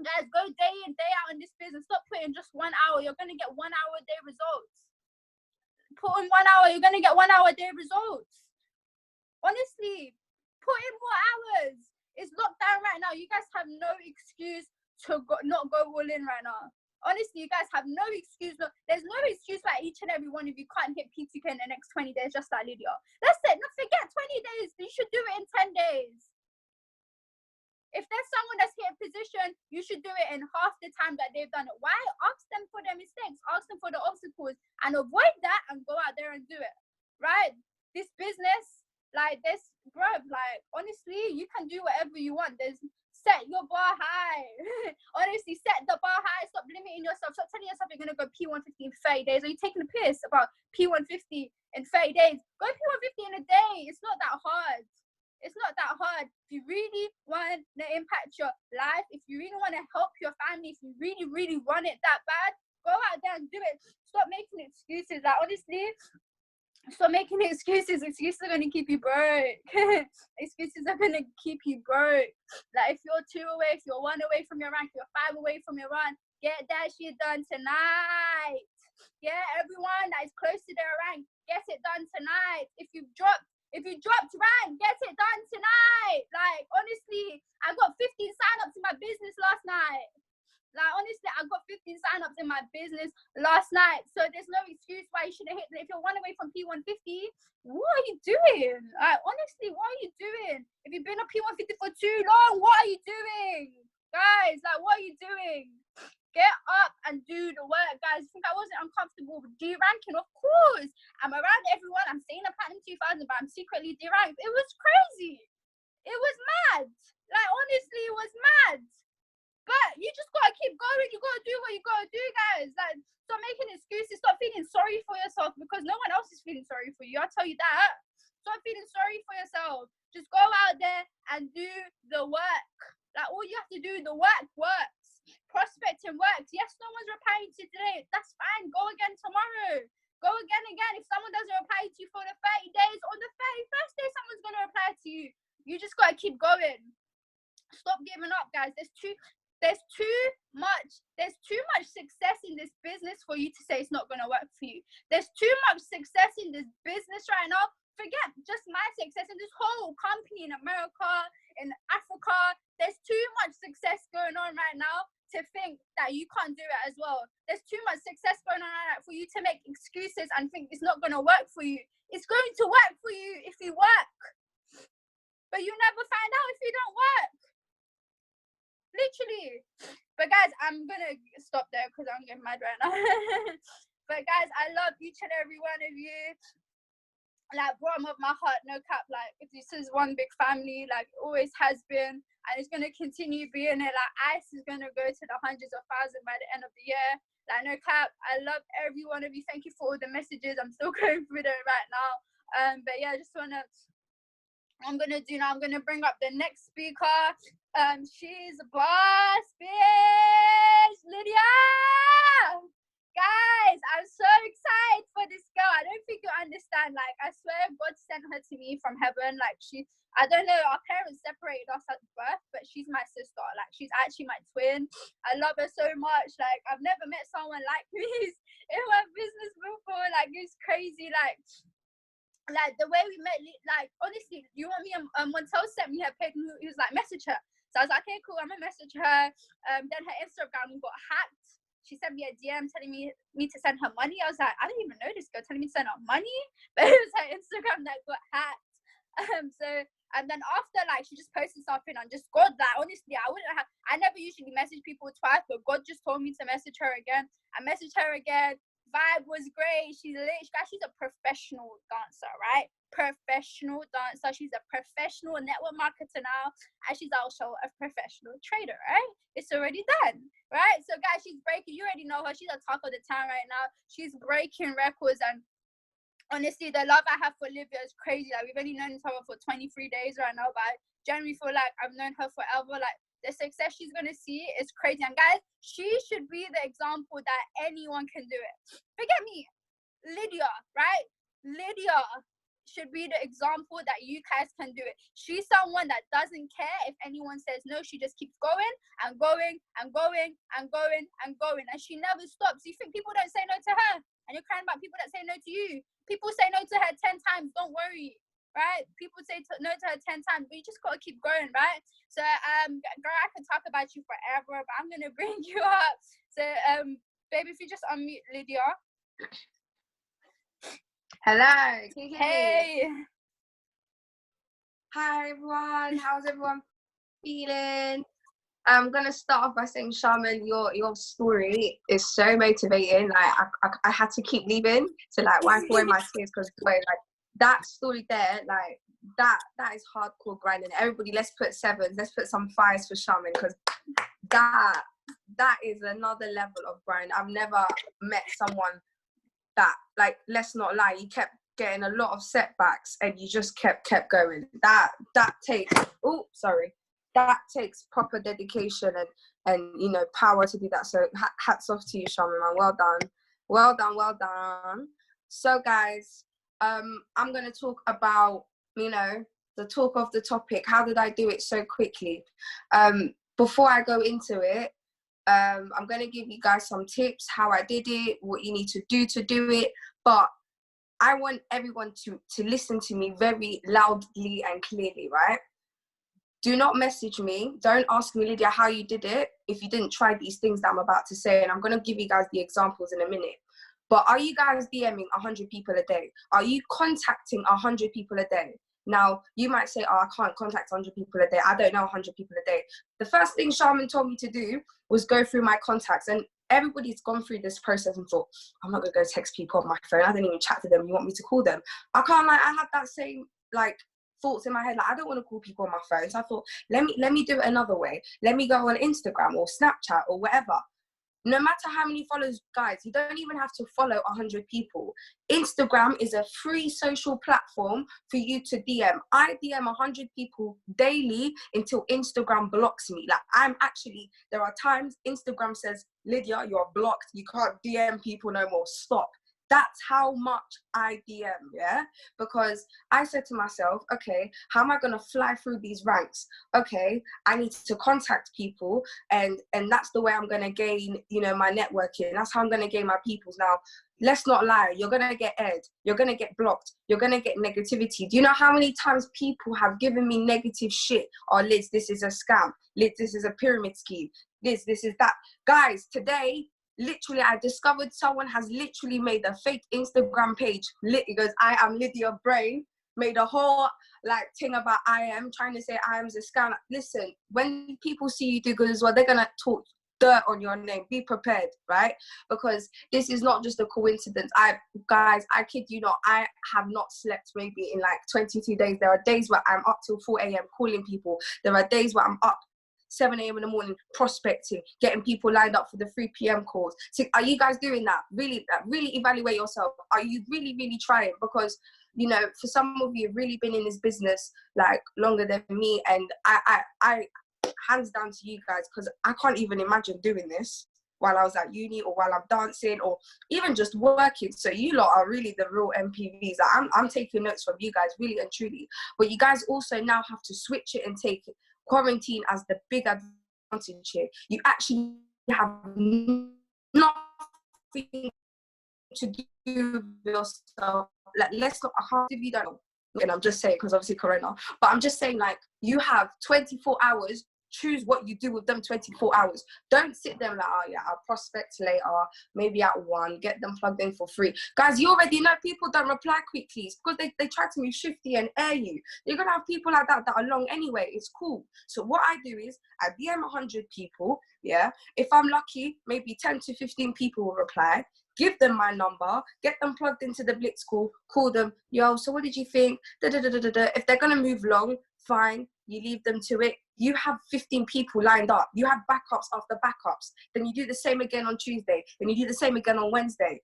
Guys, go day in, day out in this business. Stop putting just 1 hour. You're going to get 1 hour a day results. Put in 1 hour, you're going to get 1 hour a day results. Honestly, put in more hours. It's locked down right now. You guys have no excuse to not go all in right now. Honestly, you guys have no excuse. There's no excuse why each and every one of you can't hit P2K in the next 20 days, just like Lydia. That's it. No, forget 20 days. You should do it in 10 days. If there's someone that's hit a position, you should do it in half the time that they've done it. Why? Ask them for their mistakes. Ask them for the obstacles and avoid that and go out there and do it. Right? This business, like this, bro, like, honestly, you can do whatever you want. Set your bar high. Honestly, set the bar high. Stop limiting yourself. Stop telling yourself you're going to go P150 in 30 days. Are you taking a piss about P150 in 30 days? Go P150 in a day. It's not that hard. It's not that hard. If you really want to impact your life, if you really want to help your family, if you really, really want it that bad, go out there and do it. Stop making excuses. Like, honestly, stop making excuses. Excuses are going to keep you broke. Excuses are going to keep you broke. Like, if you're 2 away, if you're 1 away from your rank, if you're 5 away from your run, get that shit done tonight. Yeah, everyone that is close to their rank, get it done tonight. If you dropped rank, get it done tonight. Like, honestly, I got 15 sign-ups in my business last night. Like, honestly, I got 15 sign-ups in my business last night. So there's no excuse why you shouldn't hit. If you're 1 away from P150, what are you doing? Like, honestly, what are you doing? If you've been on P150 for too long, what are you doing? Guys, like, what are you doing? Get up and do the work, guys. I think I wasn't uncomfortable with D-ranking. Of course, I'm around everyone. I'm saying a Platinum 2000, but I'm secretly D-ranked. It was crazy. It was mad. Like, honestly, it was mad. But you just gotta keep going. You gotta do what you gotta do, guys. Like, stop making excuses. Stop feeling sorry for yourself because no one else is feeling sorry for you. I'll tell you that. Stop feeling sorry for yourself. Just go out there and do the work. Like, all you have to do, the work works. Prospecting works. Yes, no one's replying to you today. That's fine. Go again tomorrow. Go again. If someone doesn't reply to you for the 30 days, on the 31st day, someone's gonna reply to you. You just gotta keep going. Stop giving up, guys. There's too much success in this business for you to say it's not gonna work for you. There's too much success in this business right now. Forget just my success in this whole company in America, in Africa. There's too much success going on right now to think that you can't do it as well. There's too much success going on right now for you to make excuses and think it's not going to work for you. It's going to work for you if you work. But you never find out if you don't work. Literally. But guys, I'm going to stop there because I'm getting mad right now. But guys, I love each and every one of you. Like, bottom of my heart, no cap. Like, this is one big family, like, always has been, and it's going to continue being it. Like, ICE is going to go to the hundreds of thousands by the end of the year. Like, no cap. I love every one of you. Thank you for all the messages. I'm still going through them right now. But yeah, I just want to, I'm going to bring up the next speaker. She's a boss bitch, Lydia. Guys, I'm so excited for this girl. I don't think you understand. Like, I swear God sent her to me from heaven. Like, I don't know, our parents separated us at birth, but she's my sister. Like, she's actually my twin. I love her so much. Like, I've never met someone like me in my business before. Like, it's crazy. Like the way we met, like, honestly, you want me, Montel sent me her pic, he was like, message her. So I was like, okay, cool, I'm gonna message her. Then her Instagram got hacked. She sent me a DM telling me to send her money. I was like, I didn't even know this girl telling me to send her money, but it was her Instagram that got hacked. And then after, like, she just posted something on just God, like, honestly, I never usually message people twice, but God just told me to message her again. I messaged her again. Vibe was great. She's a professional dancer, right? Professional dancer. She's a professional network marketer now, and she's also a professional trader, right? It's already done, right? So guys, she's breaking, you already know her, she's on top of the town right now. She's breaking records, and honestly, the love I have for Olivia is crazy. Like, we've only known each other for 23 days right now, but I genuinely feel like I've known her forever. Like, the success she's gonna see is crazy. And guys, she should be the example that anyone can do it. Forget me, Lydia, right? Lydia should be the example that you guys can do it. She's someone that doesn't care if anyone says no. She just keeps going and going and going and going and going, and she never stops. You think people don't say no to her, and you're crying about people that say no to you? People say no to her 10 times, don't worry, right? People say no to her 10 times, but you just gotta keep going, right? So girl, I can talk about you forever, but I'm gonna bring you up. So baby, if you just unmute Lydia. Hello, can you hear Hey. me? Hi everyone, how's everyone feeling? I'm gonna start off by saying, Charmaine, your story is so motivating. Like I had to keep leaving to like wipe away my tears, because like that story there, like that is hardcore grinding. Everybody, let's put 7s, let's put some 5s for Charmaine, because that is another level of grind. I've never met someone that, like, let's not lie, you kept getting a lot of setbacks and you just kept going. That takes that takes proper dedication and you know, power to do that. So hats off to you, Charmaine, man. Well done. So guys, I'm gonna talk about, you know, the talk of the topic. How did I do it so quickly? Before I go into it, I'm going to give you guys some tips, how I did it, what you need to do it. But I want everyone to listen to me very loudly and clearly, right? Do not message me. Don't ask me, Lydia, how you did it if you didn't try these things that I'm about to say. And I'm going to give you guys the examples in a minute. But are you guys DMing 100 people a day? Are you contacting 100 people a day? Now, you might say, oh, I can't contact 100 people a day. I don't know 100 people a day. The first thing Charmaine told me to do was go through my contacts. And everybody's gone through this process and thought, I'm not going to go text people on my phone. I don't even chat to them. You want me to call them? I can't, like, I had that same, like, thoughts in my head. Like, I don't want to call people on my phone. So I thought, let me do it another way. Let me go on Instagram or Snapchat or whatever. No matter how many followers, guys, you don't even have to follow 100 people. Instagram is a free social platform for you to DM. I DM 100 people daily until Instagram blocks me. Like, there are times Instagram says, Lydia, you're blocked. You can't DM people no more. Stop. That's how much I DM, yeah? Because I said to myself, okay, how am I going to fly through these ranks? Okay, I need to contact people, and that's the way I'm going to gain, you know, my networking. That's how I'm going to gain my peoples. Now, let's not lie. You're going to get aired. You're going to get blocked. You're going to get negativity. Do you know how many times people have given me negative shit? Oh, Liz, this is a scam. Liz, this is a pyramid scheme. This is that. Guys, today, literally, I discovered someone has literally made a fake Instagram page. It goes, I am Lydia Brain. Made a whole like thing about I am, trying to say I am's a scam. Listen, when people see you do good as well, they're gonna talk dirt on your name. Be prepared, right? Because this is not just a coincidence. Guys, I kid you not, I have not slept maybe in like 22 days. There are days where I'm up till 4 a.m. calling people. There are days where I'm up 7 a.m. in the morning prospecting, getting people lined up for the 3 p.m. calls. So are you guys doing that? Really evaluate yourself. Are you really trying? Because, you know, for some of you have really been in this business like longer than me, and I hands down to you guys, because I can't even imagine doing this. while I was at uni or while I'm dancing or even just working. So you lot are really the real MPVs. I'm taking notes from you guys, really and truly. But you guys also now have to switch it and take quarantine as the big advantage here. You actually have nothing to do with yourself. Like, let's not, if you don't, and I'm just saying because obviously corona, but I'm just saying, like, you have 24 hours. Choose what you do with them 24 hours. Don't sit there like, oh yeah, I'll prospect later, maybe at 1, get them plugged in for free. Guys, you already know people don't reply quickly. It's because they try to move shifty and air you. You're gonna have people like that are long anyway. It's cool. So what I do is I DM 100 people, yeah. If I'm lucky, maybe 10 to 15 people will reply. Give them my number, get them plugged into the Blitz call them, yo, so what did you think? If they're gonna move long, fine, you leave them to it. You have 15 people lined up. You have backups after backups. Then you do the same again on Tuesday. Then you do the same again on Wednesday.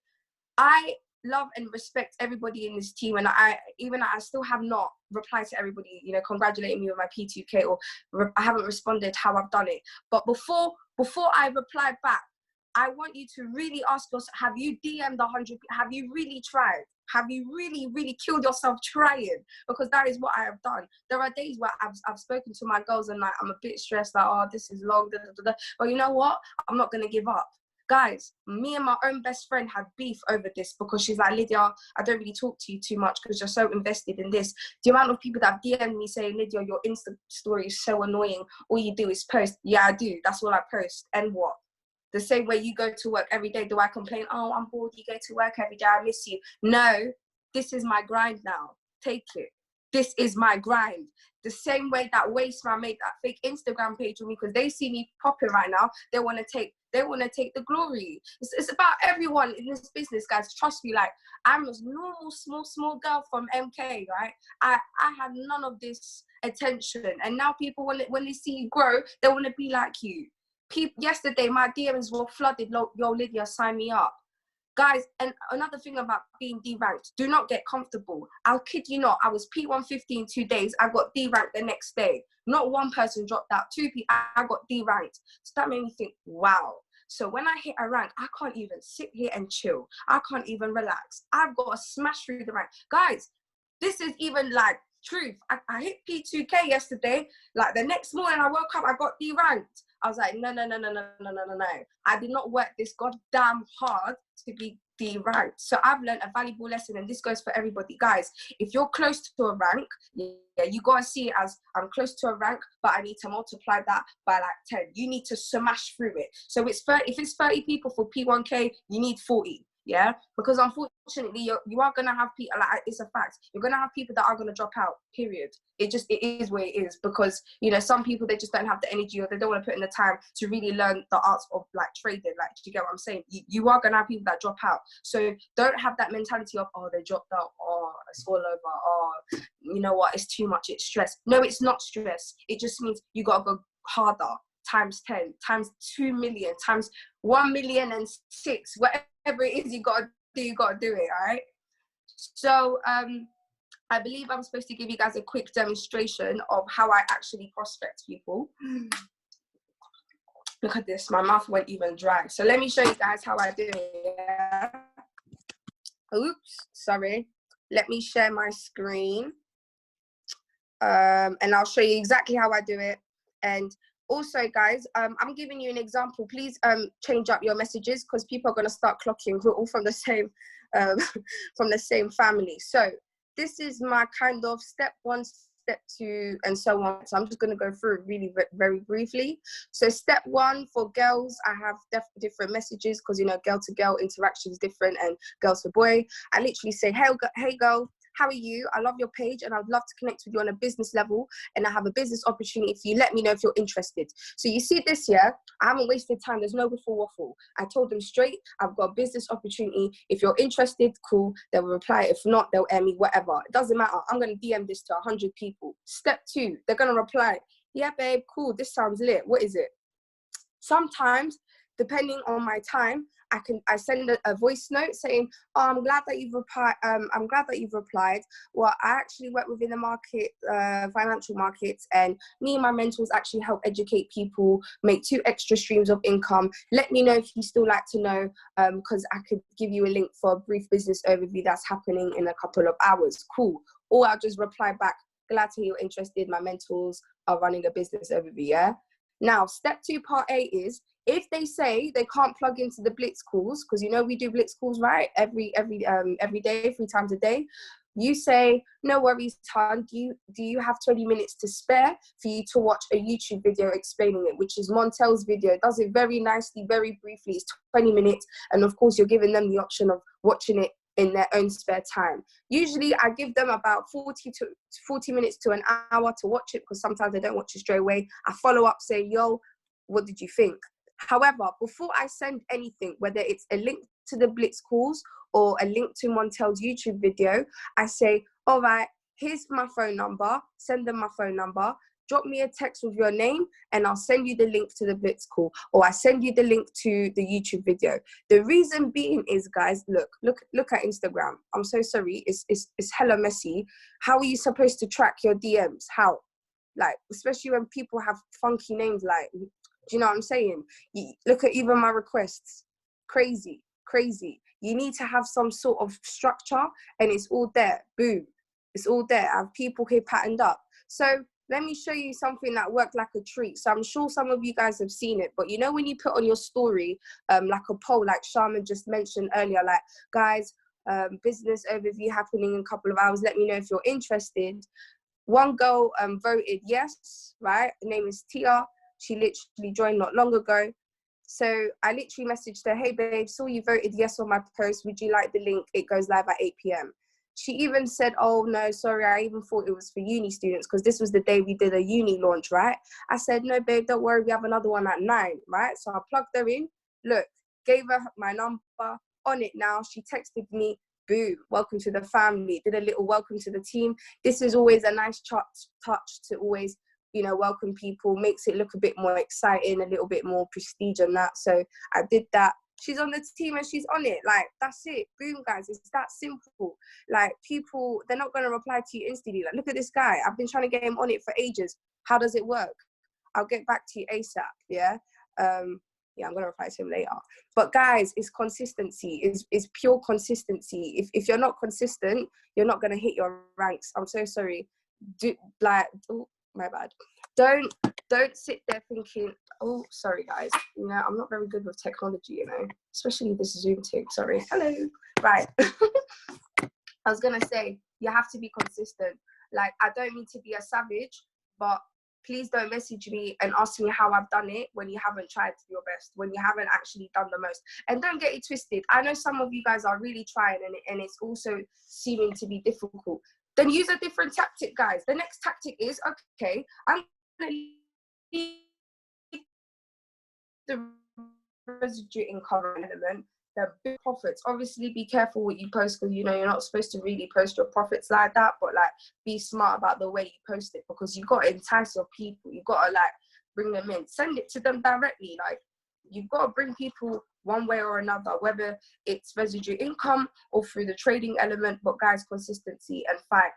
I love and respect everybody in this team, and I still have not replied to everybody, you know, congratulating me with my P2K, or I haven't responded how I've done it. But before I reply back, I want you to really ask yourself, have you DM'd 100? Have you really tried? Have you really, really killed yourself trying? Because that is what I have done. There are days where I've spoken to my girls and like, I'm a bit stressed, like, oh, this is long, but you know what? I'm not going to give up. Guys, me and my own best friend had beef over this because she's like, Lydia, I don't really talk to you too much because you're so invested in this. The amount of people that have DM'd me saying, Lydia, your Insta story is so annoying. All you do is post. Yeah, I do. That's all I post. And what? The same way you go to work every day, do I complain? Oh, I'm bored, you go to work every day, I miss you. No, this is my grind now. Take it. This is my grind. The same way that Wasteman made that fake Instagram page for me because they see me popping right now. They want to take the glory. It's about everyone in this business, guys. Trust me, like, I'm a normal, small girl from MK, right? I had none of this attention. And now people, when they see you grow, they want to be like you. Yesterday, my DMs were flooded. Yo, Lydia, sign me up. Guys, and another thing about being deranked, do not get comfortable. I'll kid you not, I was P150 in 2 days. I got deranked the next day. Not one person dropped out. 2 people, I got deranked. So that made me think, wow. So when I hit a rank, I can't even sit here and chill. I can't even relax. I've got to smash through the rank. Guys, this is even like truth. I hit P2K yesterday. Like the next morning I woke up, I got deranked. I was like, no. I did not work this goddamn hard to be deranked. So I've learned a valuable lesson, and this goes for everybody. Guys, if you're close to a rank, yeah, you gotta see it as I'm close to a rank, but I need to multiply that by like 10. You need to smash through it. So it's 30, if it's 30 people for P1K, you need 40. Yeah, because unfortunately you are gonna have people, like, it's a fact, you're gonna have people that are gonna drop out, period. It is what it is, because, you know, some people, they just don't have the energy, or they don't want to put in the time to really learn the arts of like trading. Like, do you get what I'm saying? You are gonna have people that drop out, so don't have that mentality of, oh, they dropped out, oh, it's all over, oh, you know what, it's too much, it's stress. No, it's not stress. It just means you gotta go harder, times 10, times 2 million, times 1,000,006, whatever it is you gotta do it, all right? So I believe I'm supposed to give you guys a quick demonstration of how I actually prospect people. Look at this, my mouth went even dry. So let me show you guys how I do it. Yeah? Oops, sorry. Let me share my screen. And I'll show you exactly how I do it. And also, guys, I'm giving you an example. Please change up your messages, because people are going to start clocking. We're all from the same family. So this is my kind of step 1, step 2, and so on. So I'm just going to go through it really very briefly. So step 1 for girls, I have different messages, because, you know, girl to girl interaction is different, and girl to boy. I literally say, hey girl, how are you? I love your page, and I would love to connect with you on a business level, and I have a business opportunity for you. Let me know if you're interested. So you see this here, I haven't wasted time. There's no waffle. I told them straight, I've got a business opportunity. If you're interested, cool. They will reply. If not, they'll air me, whatever. It doesn't matter. I'm going to DM this to 100 people. Step 2, they're going to reply, yeah, babe, cool. This sounds lit. What is it? Sometimes depending on my time, I send a voice note saying, oh, I'm glad that you've replied. Well, I actually work within the market, financial markets, and me and my mentors actually help educate people, make 2 extra streams of income. Let me know if you still like to know, because I could give you a link for a brief business overview that's happening in a couple of hours. Cool. Or I'll just reply back, glad to hear you're interested. My mentors are running a business overview, yeah? Now, step 2, part A is, if they say they can't plug into the Blitz calls, because you know we do Blitz calls, right? Every day, 3 times a day. You say, no worries, Tan, do you have 20 minutes to spare for you to watch a YouTube video explaining it, which is Montel's video. It does it very nicely, very briefly. It's 20 minutes. And of course, you're giving them the option of watching it in their own spare time. Usually I give them about 40 minutes to an hour to watch it, because sometimes they don't watch it straight away. I follow up, say, yo, what did you think? However, before I send anything, whether it's a link to the Blitz calls or a link to Montel's YouTube video, I say, all right, here's my phone number, send them my phone number, drop me a text with your name, and I'll send you the link to the Blitz call, or I send you the link to the YouTube video. The reason being is, guys, look at Instagram. I'm so sorry, it's hella messy. How are you supposed to track your DMs? How? Like, especially when people have funky names, like, do you know what I'm saying? Look at even my requests. Crazy. You need to have some sort of structure, and it's all there. Boom. It's all there. I have people here patterned up. So let me show you something that worked like a treat. So I'm sure some of you guys have seen it, but you know when you put on your story, like a poll, like Sharman just mentioned earlier, like, guys, business overview happening in a couple of hours. Let me know if you're interested. One girl voted yes, right? Her name is Tia. She literally joined not long ago. So I literally messaged her, hey babe, saw you voted yes on my post. Would you like the link? It goes live at 8 p.m. She even said, oh no, sorry, I even thought it was for uni students, because this was the day we did a uni launch, right? I said, no babe, don't worry, we have another one at 9, right? So I plugged her in, look, gave her my number, on it now. She texted me, boom, welcome to the family, did a little welcome to the team. This is always a nice touch to always, you know, welcome people, makes it look a bit more exciting, a little bit more prestige and that. So I did that. She's on the team and she's on it. Like, that's it. Boom, guys. It's that simple. Like, people, they're not going to reply to you instantly. Like, look at this guy. I've been trying to get him on it for ages. How does it work? I'll get back to you ASAP. Yeah. Yeah, I'm going to reply to him later. But guys, it's consistency. It's pure consistency. If you're not consistent, you're not going to hit your ranks. I'm so sorry. Oh, my bad. Don't sit there thinking, oh, sorry guys, you know, I'm not very good with technology, you know, especially this Zoom thing. Sorry. Hello. Right. I was gonna say, you have to be consistent. Like, I don't mean to be a savage, but please don't message me and ask me how I've done it when you haven't tried your best, when you haven't actually done the most. And don't get it twisted. I know some of you guys are really trying, and it's also seeming to be difficult. Then use a different tactic, guys. The next tactic is, okay, I'm going to leave the residue income element, the big profits. Obviously, be careful what you post, because, you know, you're not supposed to really post your profits like that, but, like, be smart about the way you post it, because you've got to entice your people. You've got to, like, bring them in. Send it to them directly. Like, you've got to bring people one way or another, whether it's residue income or through the trading element. But guys, consistency and fight.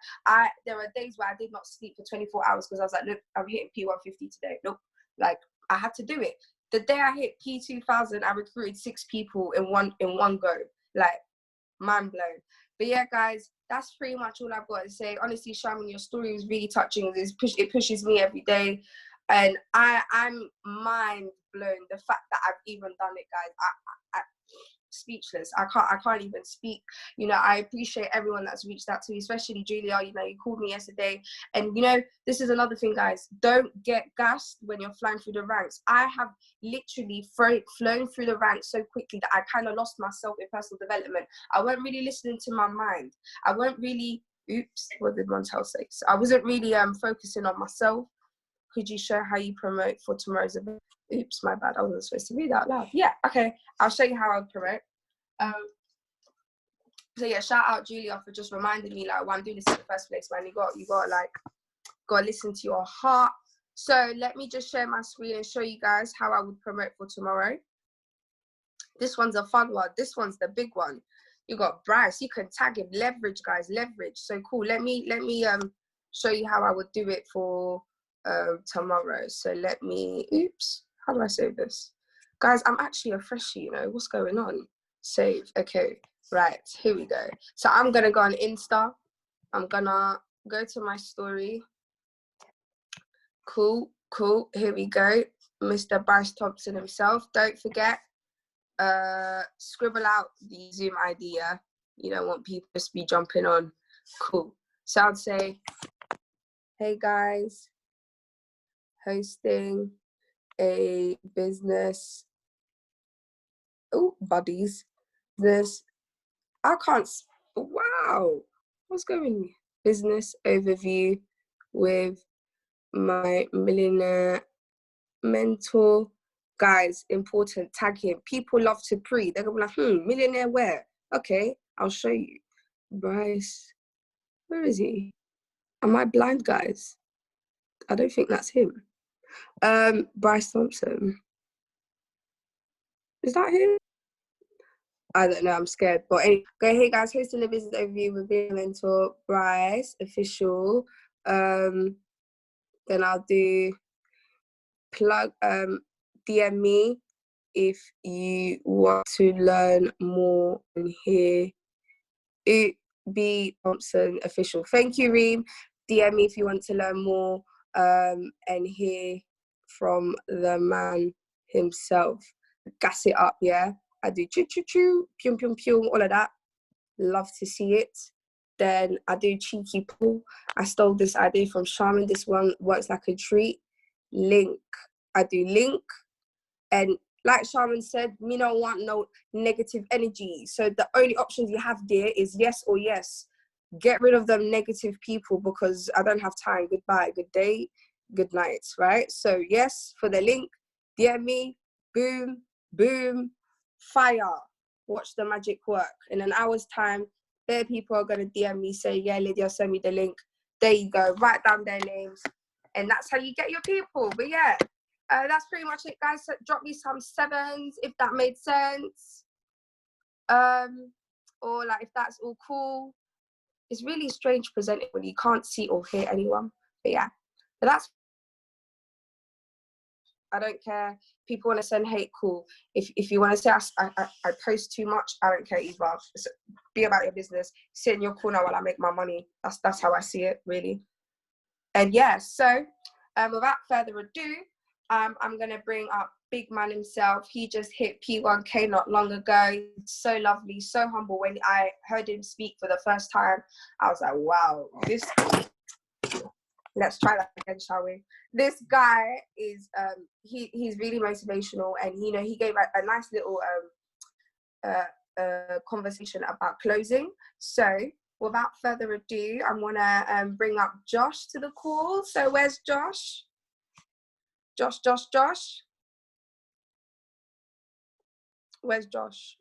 There are days where I did not sleep for 24 hours because I was like, look, I'm hitting P150 today. Nope. Like, I had to do it. The day I hit P2000, I recruited 6 people in one go. Like, mind blown. But yeah, guys, that's pretty much all I've got to say. Honestly, Sharman, your story was really touching. It pushes me every day. And I'm mind blown, the fact that I've even done it, guys. I speechless. I can't even speak. You know, I appreciate everyone that's reached out to me, especially Julia. You know, you called me yesterday. And, you know, this is another thing, guys. Don't get gassed when you're flying through the ranks. I have literally flown through the ranks so quickly that I kind of lost myself in personal development. I weren't really listening to my mind. I weren't really, what did Montel say? So I wasn't really focusing on myself. Could you show how you promote for tomorrow's event? Oops, my bad. I wasn't supposed to read out loud. Yeah, okay. I'll show you how I promote. So yeah, shout out Julia for just reminding me, like, why I'm doing this in the first place, man. You got to listen to your heart. So let me just share my screen and show you guys how I would promote for tomorrow. This one's a fun one. This one's the big one. You got Bryce. You can tag him. Leverage, guys. Leverage. So cool. Let me show you how I would do it for tomorrow. So let me. Oops. How do I save this, guys? I'm actually a freshie. You know what's going on. Save. Okay. Right. Here we go. So I'm gonna go on Insta. I'm gonna go to my story. Cool. Cool. Here we go. Mr. Bryce Thompson himself. Don't forget. Scribble out the Zoom ID, yeah? You don't want people just be jumping on. Cool. So I'd say, hey guys, hosting a business, buddies, I can't, wow, what's going on? Business overview with my millionaire mentor. Guys, important, tag him. People love to pre. They're gonna be like, millionaire where? Okay, I'll show you. Bryce, where is he? Am I blind, guys? I don't think that's him. Bryce Thompson. Is that him? I don't know, I'm scared. But anyway, go, hey guys, hosting a business overview with your mentor, Bryce, official. Then I'll do plug, DM me if you want to learn more and hear it. B Thompson official. Thank you, Reem. DM me if you want to learn more and hear from the man himself. Gas it up, yeah. I do choo choo choo, pium pium pium, all of that. Love to see it. Then I do cheeky pull. I stole this idea from Charmin. This one works like a treat. Link. I do link. And like Charmin said, me don't want no negative energy. So the only options you have there is yes or yes. Get rid of them negative people because I don't have time. Goodbye, good day, good night, right? So yes, for the link, DM me, boom, boom, fire. Watch the magic work. In an hour's time, there people are going to DM me, say, yeah, Lydia, send me the link. There you go. Write down their names. And that's how you get your people. But yeah, that's pretty much it, guys. So drop me some 7s if that made sense. Or like if that's all cool. It's really strange presenting when you can't see or hear anyone. But yeah, but that's, I don't care. People want to send hate, cool. If you want to say I post too much, I don't care either. Be about your business. Sit in your corner while I make my money. That's how I see it, really. And yeah, so without further ado, I'm going to bring up big man himself. He just hit P1K not long ago. So lovely, so humble. When I heard him speak for the first time, I was like, wow, this... Let's try that again, shall we? This guy is, he's really motivational, and you know, he gave a nice little conversation about closing. So without further ado, I'm gonna bring up Josh to the call. So where's Josh? Josh? Where's Josh?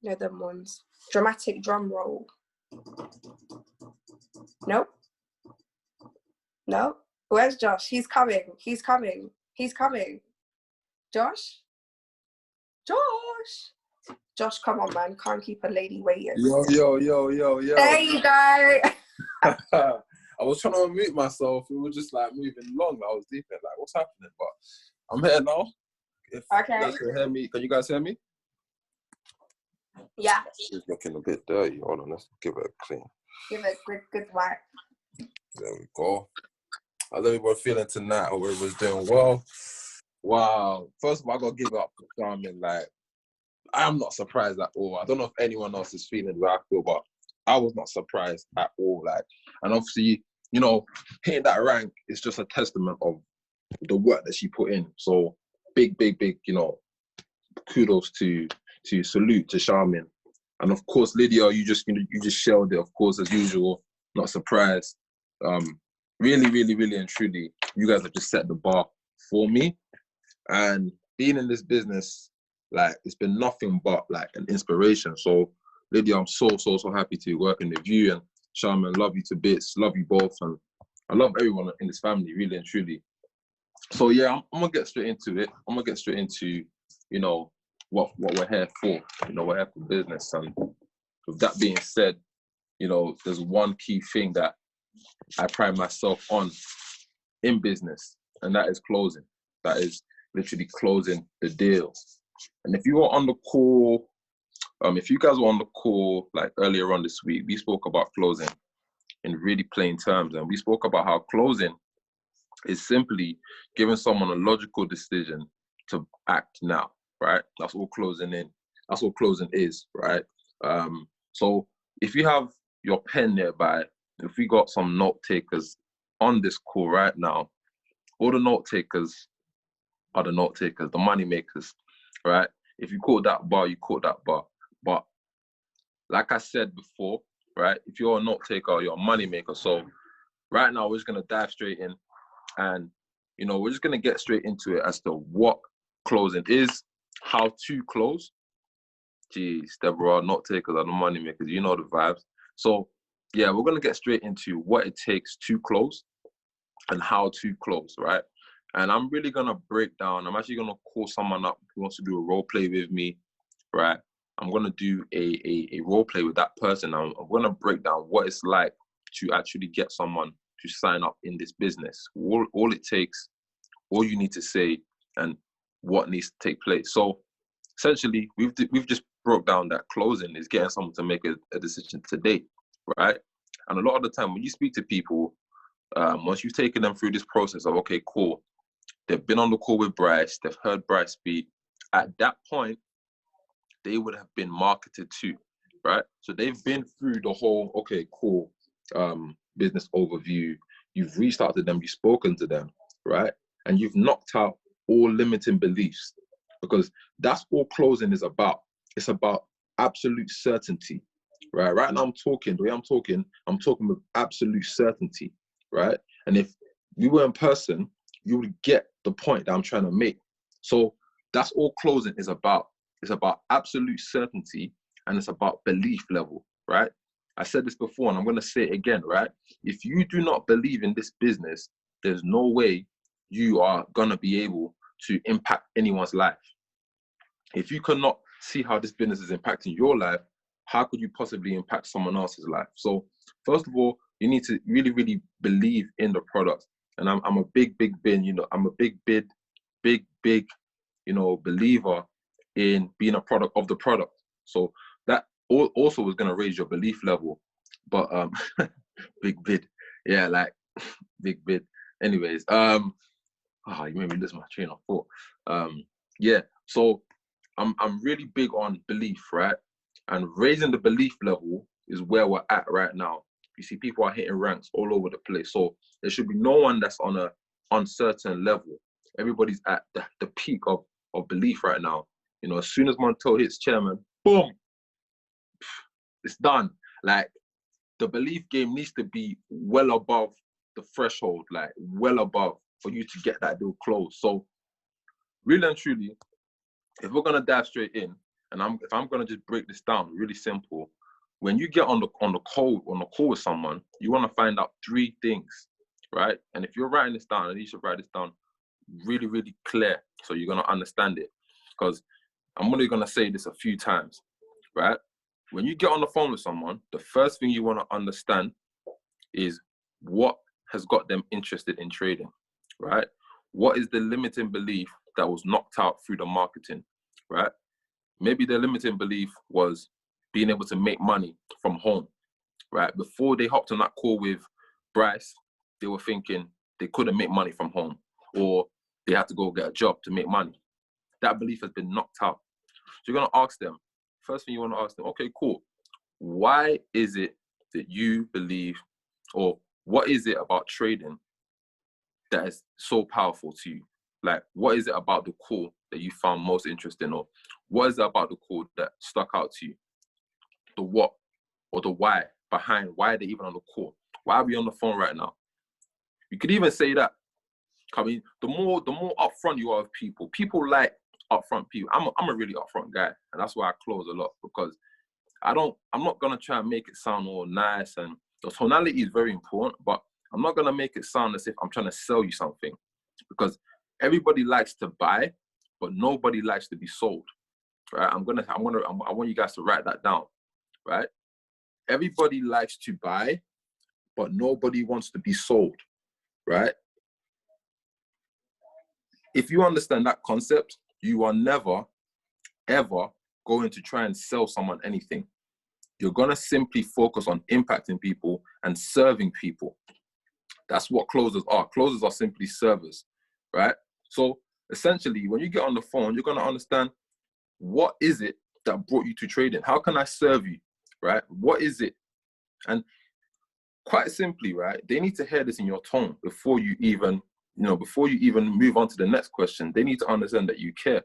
No, them ones. Dramatic drum roll. Nope. No. Where's Josh? He's coming. Josh? Josh, come on, man. Can't keep a lady waiting. Yo. There you go. I was trying to unmute myself. It was just like moving along. I was deep in like, what's happening? But I'm here now. If okay. You guys can hear me. Can you guys hear me? Yeah. She's looking a bit dirty. Hold on, let's give it a clean. Give it a good wipe. There we go. How's everyone feeling tonight? Hope everyone's doing well. Wow. First of all, I got to give it up for Charmin. Like, I'm not surprised at all. I don't know if anyone else is feeling the way I feel, but I was not surprised at all. Like, and obviously, you know, hitting that rank is just a testament of the work that she put in. So big, you know, kudos to salute to Charmin. And of course, Lydia, you just shelled it, of course, as usual. Not surprised. Really and truly, you guys have just set the bar for me. And being in this business, like, it's been nothing but like an inspiration. So Lydia, I'm so happy to be working with you, and Charmin, love you to bits, love you both, and I love everyone in this family, really and truly. So yeah, I'm gonna get straight into it. I'm gonna get straight into you know, what we're here for. You know, we're here for business. And with that being said, you know, there's one key thing that I pride myself on in business, and that is closing. That is literally closing the deal. And if you were on the call, if you guys were on the call like earlier on this week, we spoke about closing in really plain terms, and we spoke about how closing is simply giving someone a logical decision to act now, right? That's all closing is, right? So if you have your pen nearby, if we got some note takers on this call right now, all the note takers are the note takers, the money makers, right? If you caught that bar, you caught that bar. But like I said before, right, if you're a note taker, you're a money maker. So right now we're just gonna dive straight in, and you know, we're just gonna get straight into it as to what closing is, how to close. Jeez, Deborah, note takers are the money makers, you know the vibes. So yeah, we're gonna get straight into what it takes to close and how to close, right? And I'm really gonna break down. I'm actually gonna call someone up who wants to do a role play with me, right? I'm gonna do a role play with that person. I'm gonna break down what it's like to actually get someone to sign up in this business. All it takes, all you need to say, and what needs to take place. So essentially, we've just broke down that closing is getting someone to make a decision today, right? And a lot of the time when you speak to people, once you've taken them through this process of, okay, cool, they've been on the call with Bryce, they've heard Bryce speak, at that point, they would have been marketed to, right? So they've been through the whole, okay, cool, business overview. You've reached out to them, you've spoken to them, right? And you've knocked out all limiting beliefs, because that's all closing is about. It's about absolute certainty, right? Right now the way I'm talking with absolute certainty, right? And if we were in person, you would get the point that I'm trying to make. So that's all closing is about. It's about absolute certainty, and it's about belief level, right? I said this before, and I'm going to say it again, right? If you do not believe in this business, there's no way you are going to be able to impact anyone's life. If you cannot see how this business is impacting your life, how could you possibly impact someone else's life? So first of all, you need to really, really believe in the product. And I'm a big, I'm a big, believer in being a product of the product. So that also is going to raise your belief level. But big bid, yeah, like big bid. Anyways, you made me lose my train of thought. Yeah, so I'm really big on belief, right? And raising the belief level is where we're at right now. You see, people are hitting ranks all over the place. So there should be no one that's on a uncertain level. Everybody's at the peak of belief right now. You know, as soon as Montel hits chairman, boom, it's done. Like, the belief game needs to be well above the threshold, like well above, for you to get that deal closed. So really and truly, if we're gonna dive straight in, and if I'm gonna just break this down really simple, when you get on the call with someone, you want to find out 3 things, right? And if you're writing this down, and you should write this down really, really clear, so you're gonna understand it. Because I'm only gonna say this a few times, right? When you get on the phone with someone, the first thing you want to understand is what has got them interested in trading, right? What is the limiting belief that was knocked out through the marketing, right? Maybe the limiting belief was being able to make money from home, right? Before they hopped on that call with Bryce, they were thinking they couldn't make money from home, or they had to go get a job to make money. That belief has been knocked out. So you're going to ask them, first thing you want to ask them, okay, cool. Why is it that you believe, or what is it about trading that is so powerful to you? Like, what is it about the call that you found most interesting? Or what is it about the call that stuck out to you? The what or the why behind why they're even on the call. Why are we on the phone right now? You could even say that. I mean, the more upfront you are with people like upfront people. I'm a really upfront guy, and that's why I close a lot, because I'm not gonna try and make it sound all nice, and the tonality is very important, but I'm not gonna make it sound as if I'm trying to sell you something, because everybody likes to buy, but nobody likes to be sold, right? I want you guys to write that down, right? Everybody likes to buy, but nobody wants to be sold, right? If you understand that concept, you are never, ever going to try and sell someone anything. You're going to simply focus on impacting people and serving people. That's what closers are. Closers are simply servers, right? So essentially, when you get on the phone, you're going to understand, what is it that brought you to trading? How can I serve you, right? What is it? And quite simply, right, they need to hear this in your tone before you even, before you even move on to the next question. They need to understand that you care,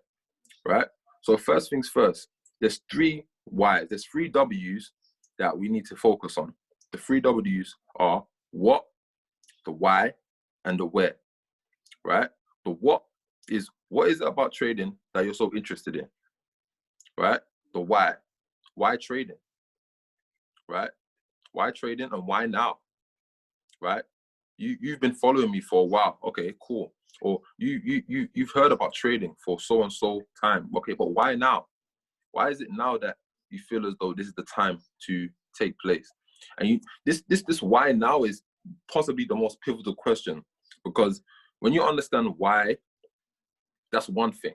right? So first things first, there's 3 Y's, there's 3 W's that we need to focus on. The 3 W's are what, the why, and the where, right? The what is it about trading that you're so interested in, right? The why trading, right? Why trading and why now, right? You've been following me for a while, okay, cool. Or you've heard about trading for so and so time, okay, but why now? Why is it now that you feel as though this is the time to take place? And this why now is possibly the most pivotal question, because when you understand why, that's one thing.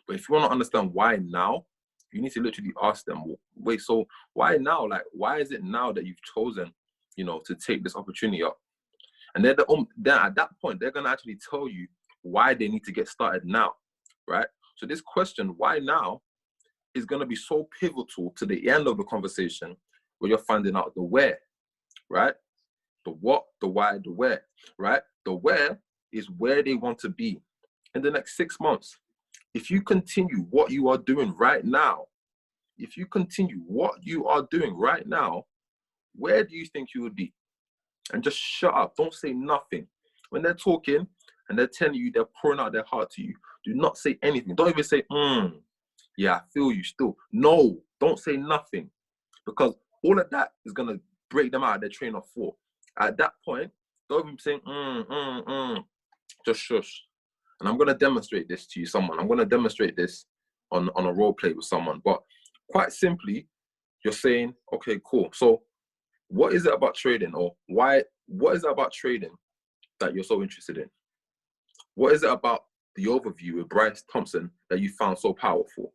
But if you want to understand why now, you need to literally ask them, wait, so why now? Like, why is it now that you've chosen, to take this opportunity up? And then at that point, they're going to actually tell you why they need to get started now, right? So this question, why now, is going to be so pivotal to the end of the conversation, where you're finding out the where, right? The what, the why, the where, right? The where is where they want to be in the next 6 months. If you continue what you are doing right now, where do you think you would be? And just shut up. Don't say nothing. When they're talking and they're telling you, they're pouring out their heart to you, do not say anything. Don't even say, yeah, I feel you still. No, don't say nothing, because all of that is going to break them out of their train of thought. At that point, don't even say, just shush. And I'm going to demonstrate this to you, someone. I'm going to demonstrate this on a role play with someone. But quite simply, you're saying, okay, cool. So what is it about trading, or what is it about trading that you're so interested in? What is it about the overview with Bryce Thompson that you found so powerful?